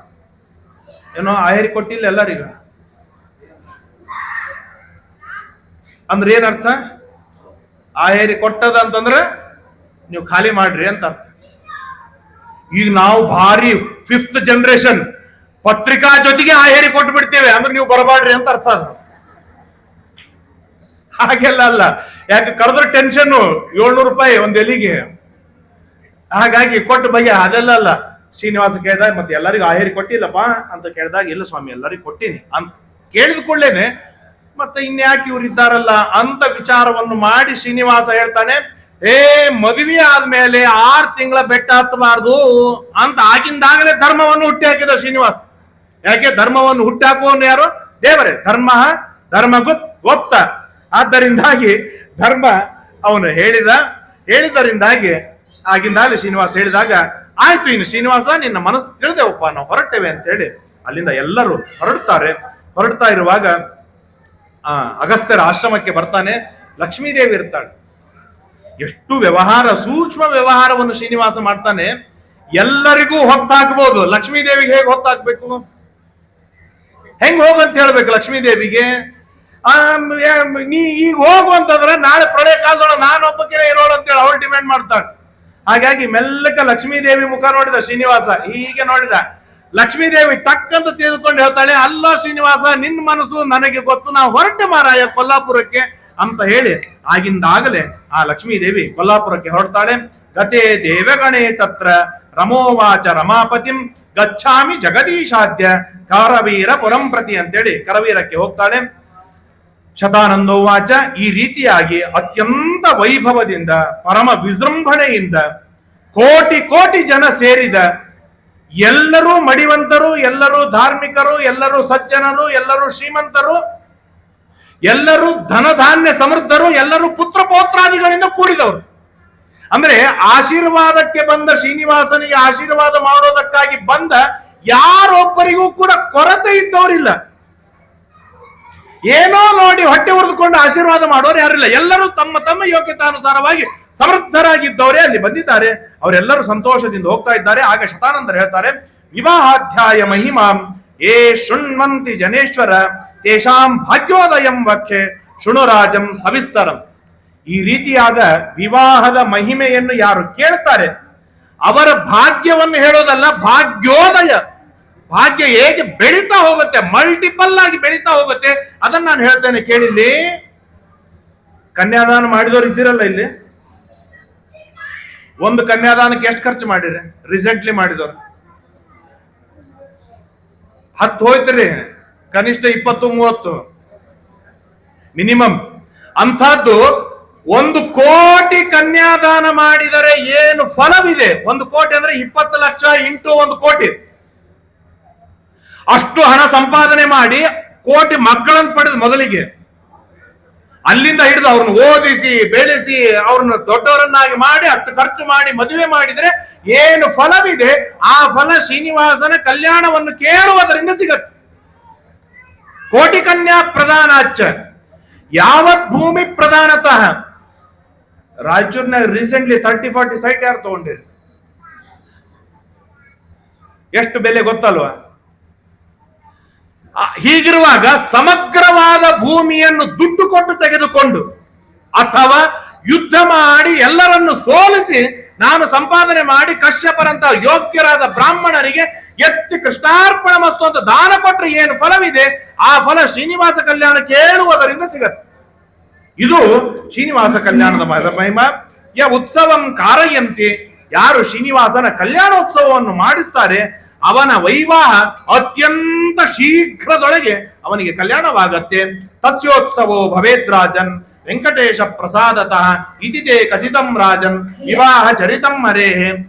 ಏನೋ ಆಯರಿ ಕೊಟ್ಟಿಲ್ಲ ಎಲ್ಲರಿಗೂ ಅಂದ್ರೆ ಏನರ್ಥ? ಆಯರಿ ಕೊಟ್ಟದ ಅಂತಂದ್ರೆ ನೀವು ಖಾಲಿ ಮಾಡ್ರಿ ಅಂತ ಅರ್ಥ. ಈಗ ನಾವು ಭಾರಿ 5th ಜನರೇಷನ್ ಪತ್ರಿಕಾ ಜೊತೆಗೆ ಆಯರಿ ಕೊಟ್ಟು ಬಿಡ್ತೇವೆ ಅಂದ್ರೆ ನೀವು ಬರಬಾಡ್ರಿ ಅಂತ ಅರ್ಥ. ಹಾಗೆಲ್ಲ ಅಲ್ಲ. ಯಾಕೆ ಕರೆದ್ರೆ ಟೆನ್ಷನ್, 700 ರೂಪಾಯಿ ಒಂದ್ ಎಲಿಗೆ. ಹಾಗಾಗಿ ಕೊಟ್ಟು ಬಯ್ಯ ಅದೆಲ್ಲ ಅಲ್ಲ. ಶ್ರೀನಿವಾಸ ಕೇಳಿದಾಗ ಮತ್ತೆ ಎಲ್ಲರಿಗೂ ಆಹೇರಿ ಕೊಟ್ಟಿಲ್ಲಪ್ಪ ಅಂತ ಕೇಳಿದಾಗ, ಇಲ್ಲ ಸ್ವಾಮಿ ಎಲ್ಲರಿಗೂ ಕೊಟ್ಟಿನಿ ಅಂತ ಕೇಳಿದ ಕೂಡಲೇನೆ ಮತ್ತೆ ಇನ್ಯಾಕೆ ಇವ್ರು ಇದ್ದಾರಲ್ಲ ಅಂತ ವಿಚಾರವನ್ನು ಮಾಡಿ ಶ್ರೀನಿವಾಸ ಹೇಳ್ತಾನೆ, ಮದುವೆ ಆದ್ಮೇಲೆ 6 ತಿಂಗಳ ಬೆಟ್ಟ ಹತ್ತಬಾರ್ದು ಅಂತ ಆಗಿಂದಾಗಲೇ ಧರ್ಮವನ್ನು ಹುಟ್ಟಿ ಹಾಕಿದ ಶ್ರೀನಿವಾಸ. ಯಾಕೆ ಧರ್ಮವನ್ನು ಹುಟ್ಟಿ ಹಾಕುವನು ಯಾರು? ದೇವರೇ. ಧರ್ಮಗುತ್ ಗೊತ್ತ. ಆದ್ದರಿಂದಾಗಿ ಧರ್ಮ ಅವನು ಹೇಳಿದರಿಂದಾಗಿ ಆಗಿಂದಾಗಲೇ ಶ್ರೀನಿವಾಸ ಹೇಳಿದಾಗ, ಆಯ್ತು ಇನ್ನು ಶ್ರೀನಿವಾಸ ನಿನ್ನ ಮನಸ್ಸು ತಿಳಿದೆವಪ್ಪ, ನಾವು ಹೊರಟೇವೆ ಅಂತ ಹೇಳಿ ಅಲ್ಲಿಂದ ಎಲ್ಲರೂ ಹೊರಡ್ತಾ ಇರುವಾಗ ಅಗಸ್ತ್ಯರ ಆಶ್ರಮಕ್ಕೆ ಬರ್ತಾನೆ. ಲಕ್ಷ್ಮೀದೇವಿ ಇರ್ತಾಳೆ. ಎಷ್ಟು ಸೂಕ್ಷ್ಮ ವ್ಯವಹಾರವನ್ನು ಶ್ರೀನಿವಾಸ ಮಾಡ್ತಾನೆ. ಎಲ್ಲರಿಗೂ ಹೊತ್ತಾಕ್ಬೋದು, ಲಕ್ಷ್ಮೀದೇವಿಗೆ ಹೇಗೆ ಹೊತ್ತಾಕ್ಬೇಕು? ಹೆಂಗ್ ಹೋಗಂತ ಹೇಳ್ಬೇಕು ಲಕ್ಷ್ಮೀದೇವಿಗೆ? ನೀ ಈಗ ಹೋಗು ಅಂತಂದ್ರೆ ನಾಳೆ ಪ್ರಳಯ ಕಾಲದೊಳ ನಾನೊಬ್ಬಕ್ಕೆ ಇರೋಳು ಅಂತೇಳಿ ಅವಳು ಡಿಮ್ಯಾಂಡ್ ಮಾಡ್ತಾಳೆ. ಹಾಗಾಗಿ ಮೆಲ್ಲಕ ಲಕ್ಷ್ಮೀದೇವಿ ಮುಖ ನೋಡಿದ ಶ್ರೀನಿವಾಸ, ಹೀಗೆ ನೋಡಿದ. ಲಕ್ಷ್ಮೀದೇವಿ ಟಕ್ಕಂತ ತಿಳಿದುಕೊಂಡು ಹೇಳ್ತಾಳೆ, ಅಲ್ಲ ಶ್ರೀನಿವಾಸ, ನಿನ್ನ ಮನಸ್ಸು ನನಗೆ ಗೊತ್ತು, ನಾವು ಹೊರಟೆ ಮಾರಾಯ ಕೊಲ್ಲಾಪುರಕ್ಕೆ ಅಂತ ಹೇಳಿ ಆಗಿಂದಾಗಲೇ ಆ ಲಕ್ಷ್ಮೀದೇವಿ ಕೊಲ್ಲಾಪುರಕ್ಕೆ ಹೊರಡ್ತಾಳೆ. ಗತೆ ದೇವಗಣೇ ತತ್ರ ರಮೋವಾಚ ರಮಾಪತಿಂ ಗಚ್ಚಾಮಿ ಜಗದೀಶಾದ್ಯ ಕರವೀರ ಪುರಂ ಪ್ರತಿ ಅಂತೇಳಿ ಕರವೀರಕ್ಕೆ ಹೋಗ್ತಾಳೆ. ಶತಾನಂದೋವಾಚ, ಈ ರೀತಿಯಾಗಿ ಅತ್ಯಂತ ವೈಭವದಿಂದ ಪರಮ ವಿಜೃಂಭಣೆಯಿಂದ ಕೋಟಿ ಜನ ಸೇರಿದ, ಎಲ್ಲರೂ ಮಡಿವಂತರು, ಎಲ್ಲರೂ ಧಾರ್ಮಿಕರು, ಎಲ್ಲರೂ ಸಜ್ಜನರು, ಎಲ್ಲರೂ ಶ್ರೀಮಂತರು, ಎಲ್ಲರೂ ಧನಧಾನ್ಯ ಸಮೃದ್ಧರು, ಎಲ್ಲರೂ ಪುತ್ರ ಪೌತ್ರಾದಿಗಳಿಂದ ಕೂಡಿದವರು. ಅಂದ್ರೆ ಆಶೀರ್ವಾದಕ್ಕೆ ಬಂದ ಶ್ರೀನಿವಾಸನಿಗೆ ಆಶೀರ್ವಾದ ಮಾಡೋದಕ್ಕಾಗಿ ಬಂದ ಯಾರೊಬ್ಬರಿಗೂ ಕೂಡ ಕೊರತೆ ಇದ್ದವರಿಲ್ಲ. ಏನೋ ನೋಡಿ ಹೊಟ್ಟೆ ಹೊಡೆದುಕೊಂಡು ಆಶೀರ್ವಾದ ಮಾಡೋರು ಯಾರಿಲ್ಲ. ಎಲ್ಲರೂ ತಮ್ಮ ತಮ್ಮ ಯೋಗ್ಯತಾನುಸಾರವಾಗಿ ಸಮೃದ್ಧರಾಗಿದ್ದವರೇ ಅಲ್ಲಿ ಬಂದಿದ್ದಾರೆ. ಅವರೆಲ್ಲರೂ ಸಂತೋಷದಿಂದ ಹೋಗ್ತಾ ಇದ್ದಾರೆ. ಆಗ ಶತಾನಂದರು ಹೇಳ್ತಾರೆ, ವಿವಾಹಾಧ್ಯಾಯ ಮಹಿಮಾಂ ಏ ಶೃಣ್ವಂತಿ ಜನೇಶ್ವರ ತೇಷಾಂ ಭಾಗ್ಯೋದಯಂ ವಕ್ಷೆ ಶೃಣುರಾಜಂ ಸವಿಸ್ತರಂ. ಈ ರೀತಿಯಾದ ವಿವಾಹದ ಮಹಿಮೆಯನ್ನು ಯಾರು ಕೇಳ್ತಾರೆ ಅವರ ಭಾಗ್ಯವನ್ನು ಹೇಳೋದಲ್ಲ, ಭಾಗ್ಯೋದಯ. ಭಾಗ್ಯ ಹೇಗೆ ಬೆಳೀತಾ ಹೋಗುತ್ತೆ, ಮಲ್ಟಿಪಲ್ ಆಗಿ ಬೆಳೀತಾ ಹೋಗುತ್ತೆ, ಅದನ್ನ ನಾನು ಹೇಳ್ತೇನೆ ಕೇಳಿಲ್ಲಿ. ಕನ್ಯಾದಾನ ಮಾಡಿದವರು ಇದ್ದೀರಲ್ಲ ಇಲ್ಲಿ, ಒಂದು ಕನ್ಯಾದಾನಕ್ಕೆ ಎಷ್ಟು ಖರ್ಚು ಮಾಡಿರಿ? ರೀಸೆಂಟ್ಲಿ ಮಾಡಿದವರು 10 ಹೋಯ್ತ್ರಿ, ಕನಿಷ್ಠ 20-30 ಮಿನಿಮಮ್. ಅಂಥದ್ದು 1 ಕೋಟಿ ಕನ್ಯಾದಾನ ಮಾಡಿದರೆ ಏನು ಫಲವಿದೆ? 1 ಕೋಟಿ ಅಂದ್ರೆ 20 ಲಕ್ಷ ಇಂಟು 1 ಕೋಟಿ. ಅಷ್ಟು ಹಣ ಸಂಪಾದನೆ ಮಾಡಿ ಕೋಟಿ ಮಕ್ಕಳನ್ನು ಪಡೆದು ಮೊದಲಿಗೆ ಅಲ್ಲಿಂದ ಹಿಡಿದು ಅವ್ರನ್ನ ಓದಿಸಿ ಬೆಳೆಸಿ ಅವ್ರನ್ನ ದೊಡ್ಡವರನ್ನಾಗಿ ಮಾಡಿ ಅಷ್ಟು ಖರ್ಚು ಮಾಡಿ ಮದುವೆ ಮಾಡಿದ್ರೆ ಏನು ಫಲವಿದೆ? ಆ ಫಲ ಶ್ರೀನಿವಾಸನ ಕಲ್ಯಾಣವನ್ನು ಕೇಳುವುದರಿಂದ ಸಿಗತ್ತೆ. ಕೋಟಿ ಕನ್ಯಾ ಪ್ರಧಾನಾಚ ಯಾವತ್ ಭೂಮಿ ಪ್ರಧಾನತಃ. ರಾಯಚೂರ್ನಾಗ ರೀಸೆಂಟ್ಲಿ 30-40 ಸೈಟ್ ಯಾರು ತಗೊಂಡಿರಿ? ಎಷ್ಟು ಬೆಲೆ ಗೊತ್ತಲ್ವಾ? ಹೀಗಿರುವಾಗ ಸಮಗ್ರವಾದ ಭೂಮಿಯನ್ನು ದುಡ್ಡು ಕೊಟ್ಟು ತೆಗೆದುಕೊಂಡು ಅಥವಾ ಯುದ್ಧ ಮಾಡಿ ಎಲ್ಲರನ್ನು ಸೋಲಿಸಿ ನಾನು ಸಂಪಾದನೆ ಮಾಡಿ ಕಶ್ಯಪರಂತ ಯೋಗ್ಯರಾದ ಬ್ರಾಹ್ಮಣರಿಗೆ ಎತ್ತಿ ಕೃಷ್ಣಾರ್ಪಣ ಮಸ್ತು ಅಂತ ದಾನ ಕೊಟ್ಟರೆ ಏನು ಫಲವಿದೆ? ಆ ಫಲ ಶ್ರೀನಿವಾಸ ಕಲ್ಯಾಣ ಕೇಳುವುದರಿಂದ ಸಿಗತ್ತೆ. ಇದು ಶ್ರೀನಿವಾಸ ಕಲ್ಯಾಣದ ಮಹಿಮ. ಉತ್ಸವಂ ಕಾರಯಂತಿ, ಯಾರು ಶ್ರೀನಿವಾಸನ ಕಲ್ಯಾಣೋತ್ಸವವನ್ನು ಮಾಡಿಸ್ತಾರೆ ಅವನ ವೈವಾಹ ಅತ್ಯಂತ ಶೀಘ್ರದೊಳಗೆ ಅವನಿಗೆ ಕಲ್ಯಾಣವಾಗತ್ತೆ. ತಸ್ಯೋತ್ಸವೋ ಭವೇದ್ರಾಜನ್ ವೆಂಕಟೇಶ ಪ್ರಸಾದತಃ ಇತಿದೇ ಕಥಿತಂ ರಾಜನ್ ವಿವಾಹ ಚರಿತಂ ಹರೇಃ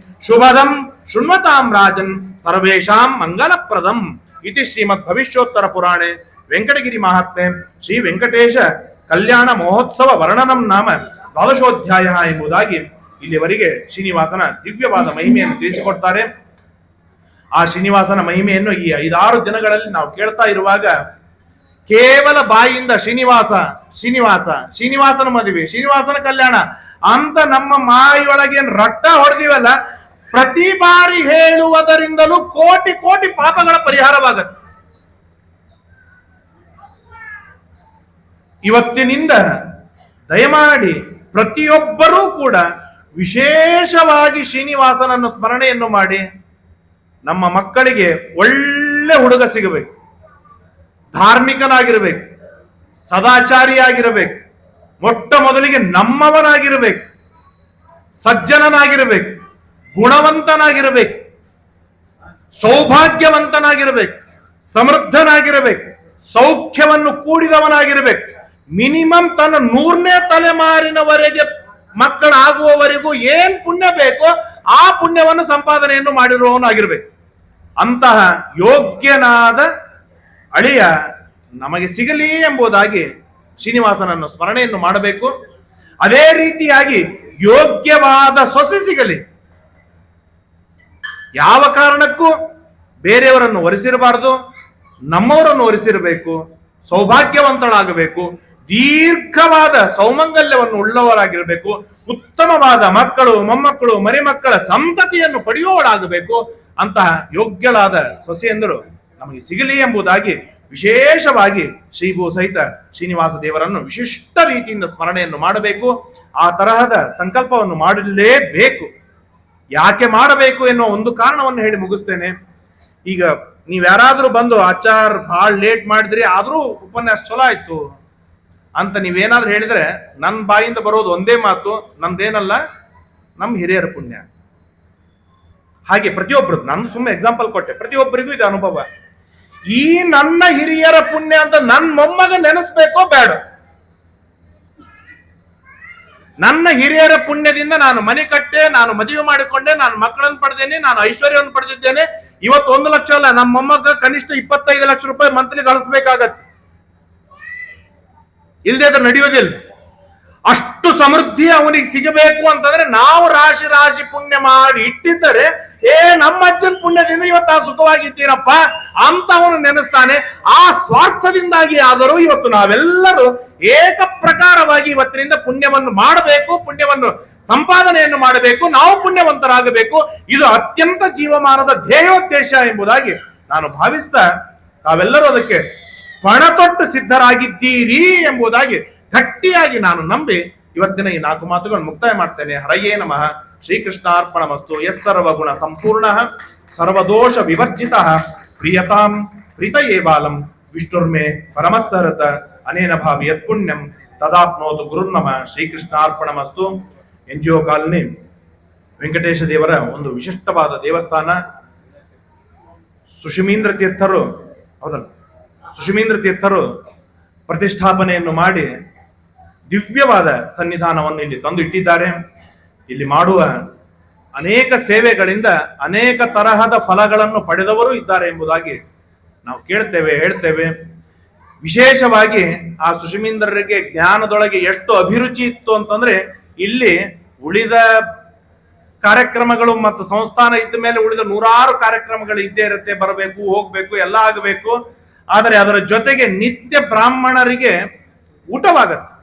ಶುಭದಂ ಶೃಣ್ವತಾಂ ರಾಜನ್ ಸರ್ವೇಷಾಂ ಮಂಗಲಪ್ರದಂ ಇತಿ ಶ್ರೀಮದ್ ಭವಿಷ್ಯೋತ್ತರ ಪುರಾಣೆ ವೆಂಕಟಗಿರಿ ಮಹಾತ್ಮೆ ಶ್ರೀ ವೆಂಕಟೇಶ ಕಲ್ಯಾಣ ಮಹೋತ್ಸವ ವರ್ಣನಂ ನಾಮ 12ೋಧ್ಯಾಯ ಎಂಬುದಾಗಿ ಇಲ್ಲಿವರೆಗೆ ಶ್ರೀನಿವಾಸನ ದಿವ್ಯವಾದ ಮಹಿಮೆಯನ್ನು ತಿಳಿಸಿಕೊಡ್ತಾರೆ. ಆ ಶ್ರೀನಿವಾಸನ ಮಹಿಮೆಯನ್ನು ಈ 5-6 ದಿನಗಳಲ್ಲಿ ನಾವು ಕೇಳ್ತಾ ಇರುವಾಗ ಕೇವಲ ಬಾಯಿಯಿಂದ ಶ್ರೀನಿವಾಸನ ಮದುವೆ, ಶ್ರೀನಿವಾಸನ ಕಲ್ಯಾಣ ಅಂತ ನಮ್ಮ ಮಾಯೊಳಗೆ ರಟ್ಟ ಹೊಡೆದಿವಲ್ಲ, ಪ್ರತಿ ಬಾರಿ ಹೇಳುವುದರಿಂದಲೂ ಕೋಟಿ ಪಾಪಗಳ ಪರಿಹಾರವಾಗತ್ತೆ. ಇವತ್ತಿನಿಂದ ದಯಮಾಡಿ ಪ್ರತಿಯೊಬ್ಬರೂ ಕೂಡ ವಿಶೇಷವಾಗಿ ಶ್ರೀನಿವಾಸನನ್ನು ಸ್ಮರಣೆಯನ್ನು ಮಾಡಿ ನಮ್ಮ ಮಕ್ಕಳಿಗೆ ಒಳ್ಳೆ ಹುಡುಗ ಸಿಗಬೇಕು, ಧಾರ್ಮಿಕನಾಗಿರ್ಬೇಕು, ಸದಾಚಾರಿಯಾಗಿರಬೇಕು, ಮೊಟ್ಟ ಮೊದಲಿಗೆ ನಮ್ಮವನಾಗಿರಬೇಕು, ಸಜ್ಜನನಾಗಿರಬೇಕು, ಗುಣವಂತನಾಗಿರಬೇಕು, ಸೌಭಾಗ್ಯವಂತನಾಗಿರಬೇಕು, ಸಮೃದ್ಧನಾಗಿರಬೇಕು, ಸೌಖ್ಯವನ್ನು ಕೂಡಿದವನಾಗಿರಬೇಕು. ಮಿನಿಮಮ್ ತನ್ನ 100ನೇ ತಲೆಮಾರಿನವರೆಗೆ ಮಕ್ಕಳಾಗುವವರೆಗೂ ಏನ್ ಪುಣ್ಯ ಬೇಕೋ ಆ ಪುಣ್ಯವನ್ನು ಸಂಪಾದನೆಯನ್ನು ಮಾಡಿರುವವನಾಗಿರ್ಬೇಕು. ಅಂತಹ ಯೋಗ್ಯನಾದ ಅಳಿಯ ನಮಗೆ ಸಿಗಲಿ ಎಂಬುದಾಗಿ ಶ್ರೀನಿವಾಸನನ್ನು ಸ್ಮರಣೆಯನ್ನು ಮಾಡಬೇಕು. ಅದೇ ರೀತಿಯಾಗಿ ಯೋಗ್ಯವಾದ ಸೊಸೆ ಸಿಗಲಿ. ಯಾವ ಕಾರಣಕ್ಕೂ ಬೇರೆಯವರನ್ನು ಒರೆಸಿರಬಾರದು, ನಮ್ಮವರನ್ನು ಒರೆಸಿರಬೇಕು, ಸೌಭಾಗ್ಯವಂತಳಾಗಬೇಕು, ದೀರ್ಘವಾದ ಸೌಮಂಗಲ್ಯವನ್ನು ಉಳ್ಳವರಾಗಿರಬೇಕು, ಉತ್ತಮವಾದ ಮಕ್ಕಳು, ಮೊಮ್ಮಕ್ಕಳು, ಮರಿಮಕ್ಕಳ ಸಂತತಿಯನ್ನು ಪಡೆಯುವವಳಾಗಬೇಕು. ಅಂತಹ ಯೋಗ್ಯಳಾದ ಸೊಸೆಯಂದರು ನಮಗೆ ಸಿಗಲಿ ಎಂಬುದಾಗಿ ವಿಶೇಷವಾಗಿ ಶ್ರೀಭೂ ಸಹಿತ ಶ್ರೀನಿವಾಸ ದೇವರನ್ನು ವಿಶಿಷ್ಟ ರೀತಿಯಿಂದ ಸ್ಮರಣೆಯನ್ನು ಮಾಡಬೇಕು. ಆ ತರಹದ ಸಂಕಲ್ಪವನ್ನು ಮಾಡಲೇಬೇಕು. ಯಾಕೆ ಮಾಡಬೇಕು ಎನ್ನುವ ಒಂದು ಕಾರಣವನ್ನು ಹೇಳಿ ಮುಗಿಸ್ತೇನೆ. ಈಗ ನೀವ್ಯಾರಾದ್ರೂ ಬಂದು ಆಚಾರ್ ಬಹಳ ಲೇಟ್ ಮಾಡಿದ್ರಿ, ಆದ್ರೂ ಉಪನ್ಯಾಸ ಚಲೋ ಆಯ್ತು ಅಂತ ನೀವೇನಾದ್ರೂ ಹೇಳಿದ್ರೆ ನನ್ನ ಬಾಯಿಂದ ಬರೋದು ಒಂದೇ ಮಾತು, ನಮ್ದೇನಲ್ಲ, ನಮ್ಮ ಹಿರಿಯರ ಪುಣ್ಯ. ಹಾಗೆ ಪ್ರತಿಯೊಬ್ಬರು, ನಾನು ಸುಮ್ಮನೆ ಎಕ್ಸಾಂಪಲ್ ಕೊಟ್ಟೆ, ಪ್ರತಿಯೊಬ್ಬರಿಗೂ ಇದು ಅನುಭವ. ಈ ನನ್ನ ಹಿರಿಯರ ಪುಣ್ಯ ಅಂತ ನನ್ನ ಮೊಮ್ಮಗ ನೆನೆಸ್ಬೇಕೋ ಬೇಡ? ನನ್ನ ಹಿರಿಯರ ಪುಣ್ಯದಿಂದ ನಾನು ಮನೆ ಕಟ್ಟೆ, ನಾನು ಮದುವೆ ಮಾಡಿಕೊಂಡೆ, ನಾನು ಮಕ್ಕಳನ್ನು ಪಡೆದೇನೆ, ನಾನು ಐಶ್ವರ್ಯವನ್ನು ಪಡೆದಿದ್ದೇನೆ. ಇವತ್ತು 1 ಲಕ್ಷ ಅಲ್ಲ, ನಮ್ಮ ಮೊಮ್ಮಗ ಕನಿಷ್ಠ 25 ಲಕ್ಷ ರೂಪಾಯಿ ಮಂತ್ಲಿ ಗಳಿಸ್ಬೇಕಾಗತ್ತೆ. ಇಲ್ಲದೆ ಅದು ನಡೆಯೋದಿಲ್ಲ. ಅಷ್ಟು ಸಮೃದ್ಧಿ ಅವನಿಗೆ ಸಿಗಬೇಕು ಅಂತಂದ್ರೆ ನಾವು ರಾಶಿ ರಾಶಿ ಪುಣ್ಯ ಮಾಡಿ ಇಟ್ಟಿದ್ದರೆ, ನಮ್ಮ ಅಜ್ಜನ ಪುಣ್ಯದಿಂದ ಇವತ್ತು ಆ ಸುಖವಾಗಿದ್ದೀರಪ್ಪ ಅಂತ ಅವನು ನೆನೆಸ್ತಾನೆ. ಆ ಸ್ವಾರ್ಥದಿಂದಾಗಿ ಆದರೂ ಇವತ್ತು ನಾವೆಲ್ಲರೂ ಏಕ ಪ್ರಕಾರವಾಗಿ ಇವತ್ತಿನಿಂದ ಪುಣ್ಯವನ್ನು ಮಾಡಬೇಕು, ಪುಣ್ಯವನ್ನು ಸಂಪಾದನೆಯನ್ನು ಮಾಡಬೇಕು, ನಾವು ಪುಣ್ಯವಂತರಾಗಬೇಕು. ಇದು ಅತ್ಯಂತ ಜೀವಮಾನದ ಧ್ಯೇಯೋದ್ದೇಶ ಎಂಬುದಾಗಿ ನಾನು ಭಾವಿಸ್ತಾ, ತಾವೆಲ್ಲರೂ ಅದಕ್ಕೆ ಪಣತೊಟ್ಟು ಸಿದ್ಧರಾಗಿದ್ದೀರಿ ಎಂಬುದಾಗಿ ಗಟ್ಟಿಯಾಗಿ ನಾನು ನಂಬಿ ಇವತ್ತಿನ ಈ 4 ಮಾತುಗಳನ್ನು ಮುಕ್ತಾಯ ಮಾಡ್ತೇನೆ. ಹರಯೇ ನಮಃ. ಶ್ರೀಕೃಷ್ಣಾರ್ಪಣಮಸ್ತು. ಯಸ್ಸರ್ವಗುಣ ಸಂಪೂರ್ಣ ಸರ್ವದೋಷ ವಿವರ್ಜಿತ ಪ್ರಿಯತಾಂ ಪ್ರೀತಯೇ ಬಾಲಂ ವಿಷ್ಣುರ್ಮೇ ಪರಮಸ್ಸರತ ಅನೇನ ಭಾವಿ ಯತ್ಪುಣ್ಯಂ ತದಾಪ್ನೋತು ಗುರುರ್ನಮ. ಶ್ರೀಕೃಷ್ಣಾರ್ಪಣಮಸ್ತು. NGO ಕಾಲನಿ ವೆಂಕಟೇಶ ದೇವರ ಒಂದು ವಿಶಿಷ್ಟವಾದ ದೇವಸ್ಥಾನ. ಸುಷಿಮೀಂದ್ರ ತೀರ್ಥರು, ಹೌದಲ್ಲ, ಸುಷಿಮೀಂದ್ರ ತೀರ್ಥರು ಪ್ರತಿಷ್ಠಾಪನೆಯನ್ನು ಮಾಡಿ ದಿವ್ಯವಾದ ಸನ್ನಿಧಾನವನ್ನು ಇಲ್ಲಿ ತಂದು ಇಟ್ಟಿದ್ದಾರೆ. ಇಲ್ಲಿ ಮಾಡುವ ಅನೇಕ ಸೇವೆಗಳಿಂದ ಅನೇಕ ತರಹದ ಫಲಗಳನ್ನು ಪಡೆದವರು ಇದ್ದಾರೆ ಎಂಬುದಾಗಿ ನಾವು ಕೇಳ್ತೇವೆ, ಹೇಳ್ತೇವೆ. ವಿಶೇಷವಾಗಿ ಆ ಸುಷಿಮೀಂದ್ರರಿಗೆ ಜ್ಞಾನದೊಳಗೆ ಎಷ್ಟು ಅಭಿರುಚಿ ಇತ್ತು ಅಂತಂದ್ರೆ, ಇಲ್ಲಿ ಉಳಿದ ಕಾರ್ಯಕ್ರಮಗಳು ಮತ್ತು ಸಂಸ್ಥಾನ ಇದ್ದ ಮೇಲೆ ಉಳಿದ 100 ಕಾರ್ಯಕ್ರಮಗಳು ಇದ್ದೇ ಇರುತ್ತೆ, ಬರಬೇಕು, ಹೋಗ್ಬೇಕು, ಎಲ್ಲ ಆಗಬೇಕು. ಆದರೆ ಅದರ ಜೊತೆಗೆ ನಿತ್ಯ ಬ್ರಾಹ್ಮಣರಿಗೆ ಊಟವಾಗತ್ತೆ,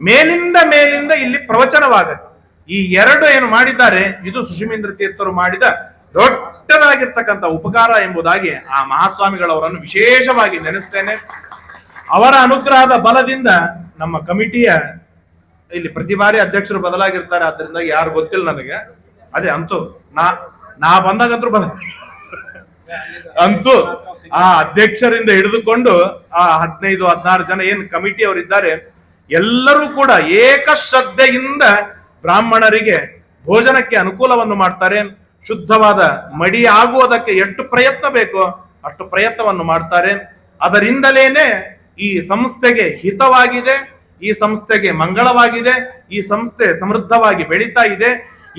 ಮೇಲಿಂದ ಇಲ್ಲಿ ಪ್ರವಚನವಾಗತ್ತೆ. ಈ 2 ಏನು ಮಾಡಿದ್ದಾರೆ, ಇದು ಸುಷಿಮೀಂದ್ರ ತೀರ್ಥರು ಮಾಡಿದ ದೊಡ್ಡದಾಗಿರ್ತಕ್ಕಂಥ ಉಪಕಾರ ಎಂಬುದಾಗಿ ಆ ಮಹಾಸ್ವಾಮಿಗಳವರನ್ನು ವಿಶೇಷವಾಗಿ ನೆನೆಸ್ತೇನೆ. ಅವರ ಅನುಗ್ರಹದ ಬಲದಿಂದ ನಮ್ಮ ಕಮಿಟಿಯ ಇಲ್ಲಿ ಪ್ರತಿ ಬಾರಿ ಅಧ್ಯಕ್ಷರು ಬದಲಾಗಿರ್ತಾರೆ, ಅದರಿಂದ ಯಾರು ಗೊತ್ತಿಲ್ಲ ನನಗೆ. ಅದೇ ಅಂತೂ ನಾ ಬಂದಾಗಂತೂ ಅಂತೂ ಆ ಅಧ್ಯಕ್ಷರಿಂದ ಹಿಡಿದುಕೊಂಡು ಆ 15-16 ಜನ ಏನ್ ಕಮಿಟಿ ಅವರಿದ್ದಾರೆ, ಎಲ್ಲರೂ ಕೂಡ ಏಕಶ್ರದ್ಧೆಯಿಂದ ಬ್ರಾಹ್ಮಣರಿಗೆ ಭೋಜನಕ್ಕೆ ಅನುಕೂಲವನ್ನು ಮಾಡ್ತಾರೆ. ಶುದ್ಧವಾದ ಮಡಿ ಆಗುವುದಕ್ಕೆ ಎಷ್ಟು ಪ್ರಯತ್ನ ಬೇಕೋ ಅಷ್ಟು ಪ್ರಯತ್ನವನ್ನು ಮಾಡ್ತಾರೆ. ಅದರಿಂದಲೇನೆ ಈ ಸಂಸ್ಥೆಗೆ ಹಿತವಾಗಿದೆ, ಈ ಸಂಸ್ಥೆಗೆ ಮಂಗಳವಾಗಿದೆ, ಈ ಸಂಸ್ಥೆ ಸಮೃದ್ಧವಾಗಿ ಬೆಳೀತಾ ಇದೆ.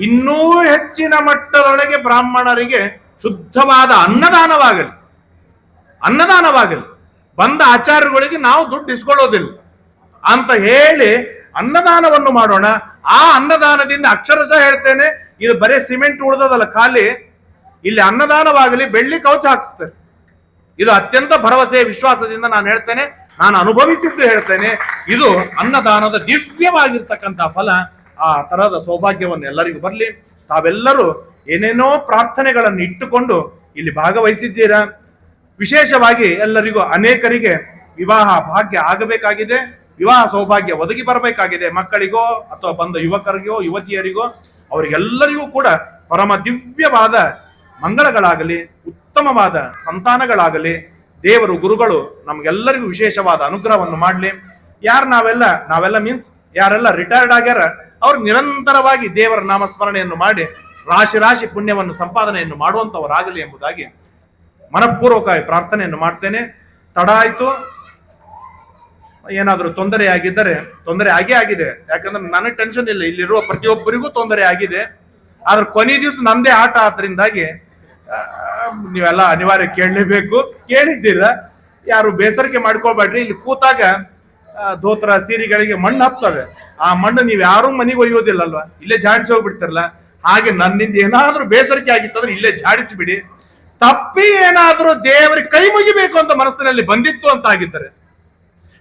ಇನ್ನೂ ಹೆಚ್ಚಿನ ಮಟ್ಟದೊಳಗೆ ಬ್ರಾಹ್ಮಣರಿಗೆ ಶುದ್ಧವಾದ ಅನ್ನದಾನವಾಗಲಿ. ಬಂದ ಆಚಾರ್ಯಗಳಿಗೆ ನಾವು ದುಡ್ಡು ಇಸ್ಕೊಳ್ಳೋದಿಲ್ಲ ಅಂತ ಹೇಳಿ ಅನ್ನದಾನವನ್ನು ಮಾಡೋಣ. ಆ ಅನ್ನದಾನದಿಂದ ಅಕ್ಷರಶಃ ಹೇಳ್ತೇನೆ, ಇದು ಬರೀ ಸಿಮೆಂಟ್ ಉಳಿದದಲ್ಲ, ಖಾಲಿ ಇಲ್ಲಿ ಅನ್ನದಾನವಾಗಲಿ, ಬೆಳ್ಳಿ ಕವಚ ಹಾಕಿಸ್ತಾರೆ. ಇದು ಅತ್ಯಂತ ಭರವಸೆ ವಿಶ್ವಾಸದಿಂದ ನಾನು ಹೇಳ್ತೇನೆ, ನಾನು ಅನುಭವಿಸಿದ್ದು ಹೇಳ್ತೇನೆ. ಇದು ಅನ್ನದಾನದ ದಿವ್ಯವಾಗಿರ್ತಕ್ಕಂಥ ಫಲ. ಆ ತರಹದ ಸೌಭಾಗ್ಯವನ್ನು ಎಲ್ಲರಿಗೂ ಬರಲಿ. ತಾವೆಲ್ಲರೂ ಏನೇನೋ ಪ್ರಾರ್ಥನೆಗಳನ್ನು ಇಟ್ಟುಕೊಂಡು ಇಲ್ಲಿ ಭಾಗವಹಿಸಿದ್ದೀರಾ. ವಿಶೇಷವಾಗಿ ಎಲ್ಲರಿಗೂ ಅನೇಕರಿಗೆ ವಿವಾಹ ಭಾಗ್ಯ ಆಗಬೇಕಾಗಿದೆ, ವಿವಾಹ ಸೌಭಾಗ್ಯ ಒದಗಿ ಬರಬೇಕಾಗಿದೆ. ಮಕ್ಕಳಿಗೋ ಅಥವಾ ಬಂದ ಯುವಕರಿಗೋ ಯುವತಿಯರಿಗೋ ಅವರಿಗೆಲ್ಲರಿಗೂ ಕೂಡ ಪರಮ ದಿವ್ಯವಾದ ಮಂಗಳಗಳಾಗಲಿ, ಉತ್ತಮವಾದ ಸಂತಾನಗಳಾಗಲಿ. ದೇವರು ಗುರುಗಳು ನಮಗೆಲ್ಲರಿಗೂ ವಿಶೇಷವಾದ ಅನುಗ್ರಹವನ್ನು ಮಾಡಲಿ. ಯಾರು ನಾವೆಲ್ಲ ಮೀನ್ಸ್ ಯಾರೆಲ್ಲ ರಿಟೈರ್ಡ್ ಆಗ್ಯಾರ ಅವ್ರು ನಿರಂತರವಾಗಿ ದೇವರ ನಾಮಸ್ಮರಣೆಯನ್ನು ಮಾಡಿ ರಾಶಿ ರಾಶಿ ಪುಣ್ಯವನ್ನು ಸಂಪಾದನೆಯನ್ನು ಮಾಡುವಂತವರಾಗಲಿ ಎಂಬುದಾಗಿ ಮನಪೂರ್ವಕವಾಗಿ ಪ್ರಾರ್ಥನೆಯನ್ನು ಮಾಡ್ತೇನೆ. ತಡ ಆಯ್ತು, ಏನಾದ್ರೂ ತೊಂದರೆ ಆಗಿದ್ದರೆ, ತೊಂದರೆ ಆಗೇ ಆಗಿದೆ, ಯಾಕಂದ್ರೆ ನನಗೆ ಟೆನ್ಷನ್ ಇಲ್ಲ, ಇಲ್ಲಿರುವ ಪ್ರತಿಯೊಬ್ಬರಿಗೂ ತೊಂದರೆ ಆಗಿದೆ. ಆದ್ರೆ ಕೊನೆ ದಿವಸ ನಂದೇ ಆಟ ಆದ್ರಿಂದಾಗಿ ನೀವೆಲ್ಲ ಅನಿವಾರ್ಯ ಕೇಳಲೇಬೇಕು. ಕೇಳಿದ್ದೀರ, ಯಾರು ಬೇಸರಿಕೆ ಮಾಡ್ಕೊಳ್ಬೇಡ್ರಿ. ಇಲ್ಲಿ ಕೂತಾಗ ಧೋತ್ರ ಸೀರೆಗಳಿಗೆ ಮಣ್ಣು ಹತ್ತವೆ, ಆ ಮಣ್ಣು ನೀವು ಯಾರೂ ಮನೆಗೆ ಒಯ್ಯೋದಿಲ್ಲಲ್ವಾ, ಇಲ್ಲೇ ಜಾಡಿಸಿ ಹೋಗ್ಬಿಡ್ತಿರಲ್ಲ. ಹಾಗೆ ನನ್ನಿಂದ ಏನಾದ್ರೂ ಬೇಸರಿಕೆ ಆಗಿತ್ತಂದ್ರೆ ಇಲ್ಲೇ ಜಾಡಿಸಿಬಿಡಿ. ತಪ್ಪಿ ಏನಾದ್ರೂ ದೇವರಿಗೆ ಕೈ ಮುಗಿಬೇಕು ಅಂತ ಮನಸ್ಸಿನಲ್ಲಿ ಬಂದಿತ್ತು ಅಂತ ಆಗಿದ್ದರೆ,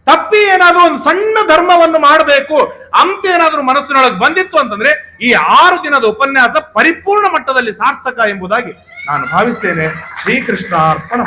ತಪ್ಪಿ ಏನಾದ್ರೂ ಒಂದು ಸಣ್ಣ ಧರ್ಮವನ್ನು ಮಾಡಬೇಕು ಅಂತ ಏನಾದ್ರೂ ಮನಸ್ಸಿನೊಳಗೆ ಬಂದಿತ್ತು ಅಂತಂದ್ರೆ ಈ 6 ದಿನದ ಉಪನ್ಯಾಸ ಪರಿಪೂರ್ಣ ಮಟ್ಟದಲ್ಲಿ ಸಾರ್ಥಕ ಎಂಬುದಾಗಿ ನಾನು ಭಾವಿಸ್ತೇನೆ. ಶ್ರೀಕೃಷ್ಣಾರ್ಪಣ.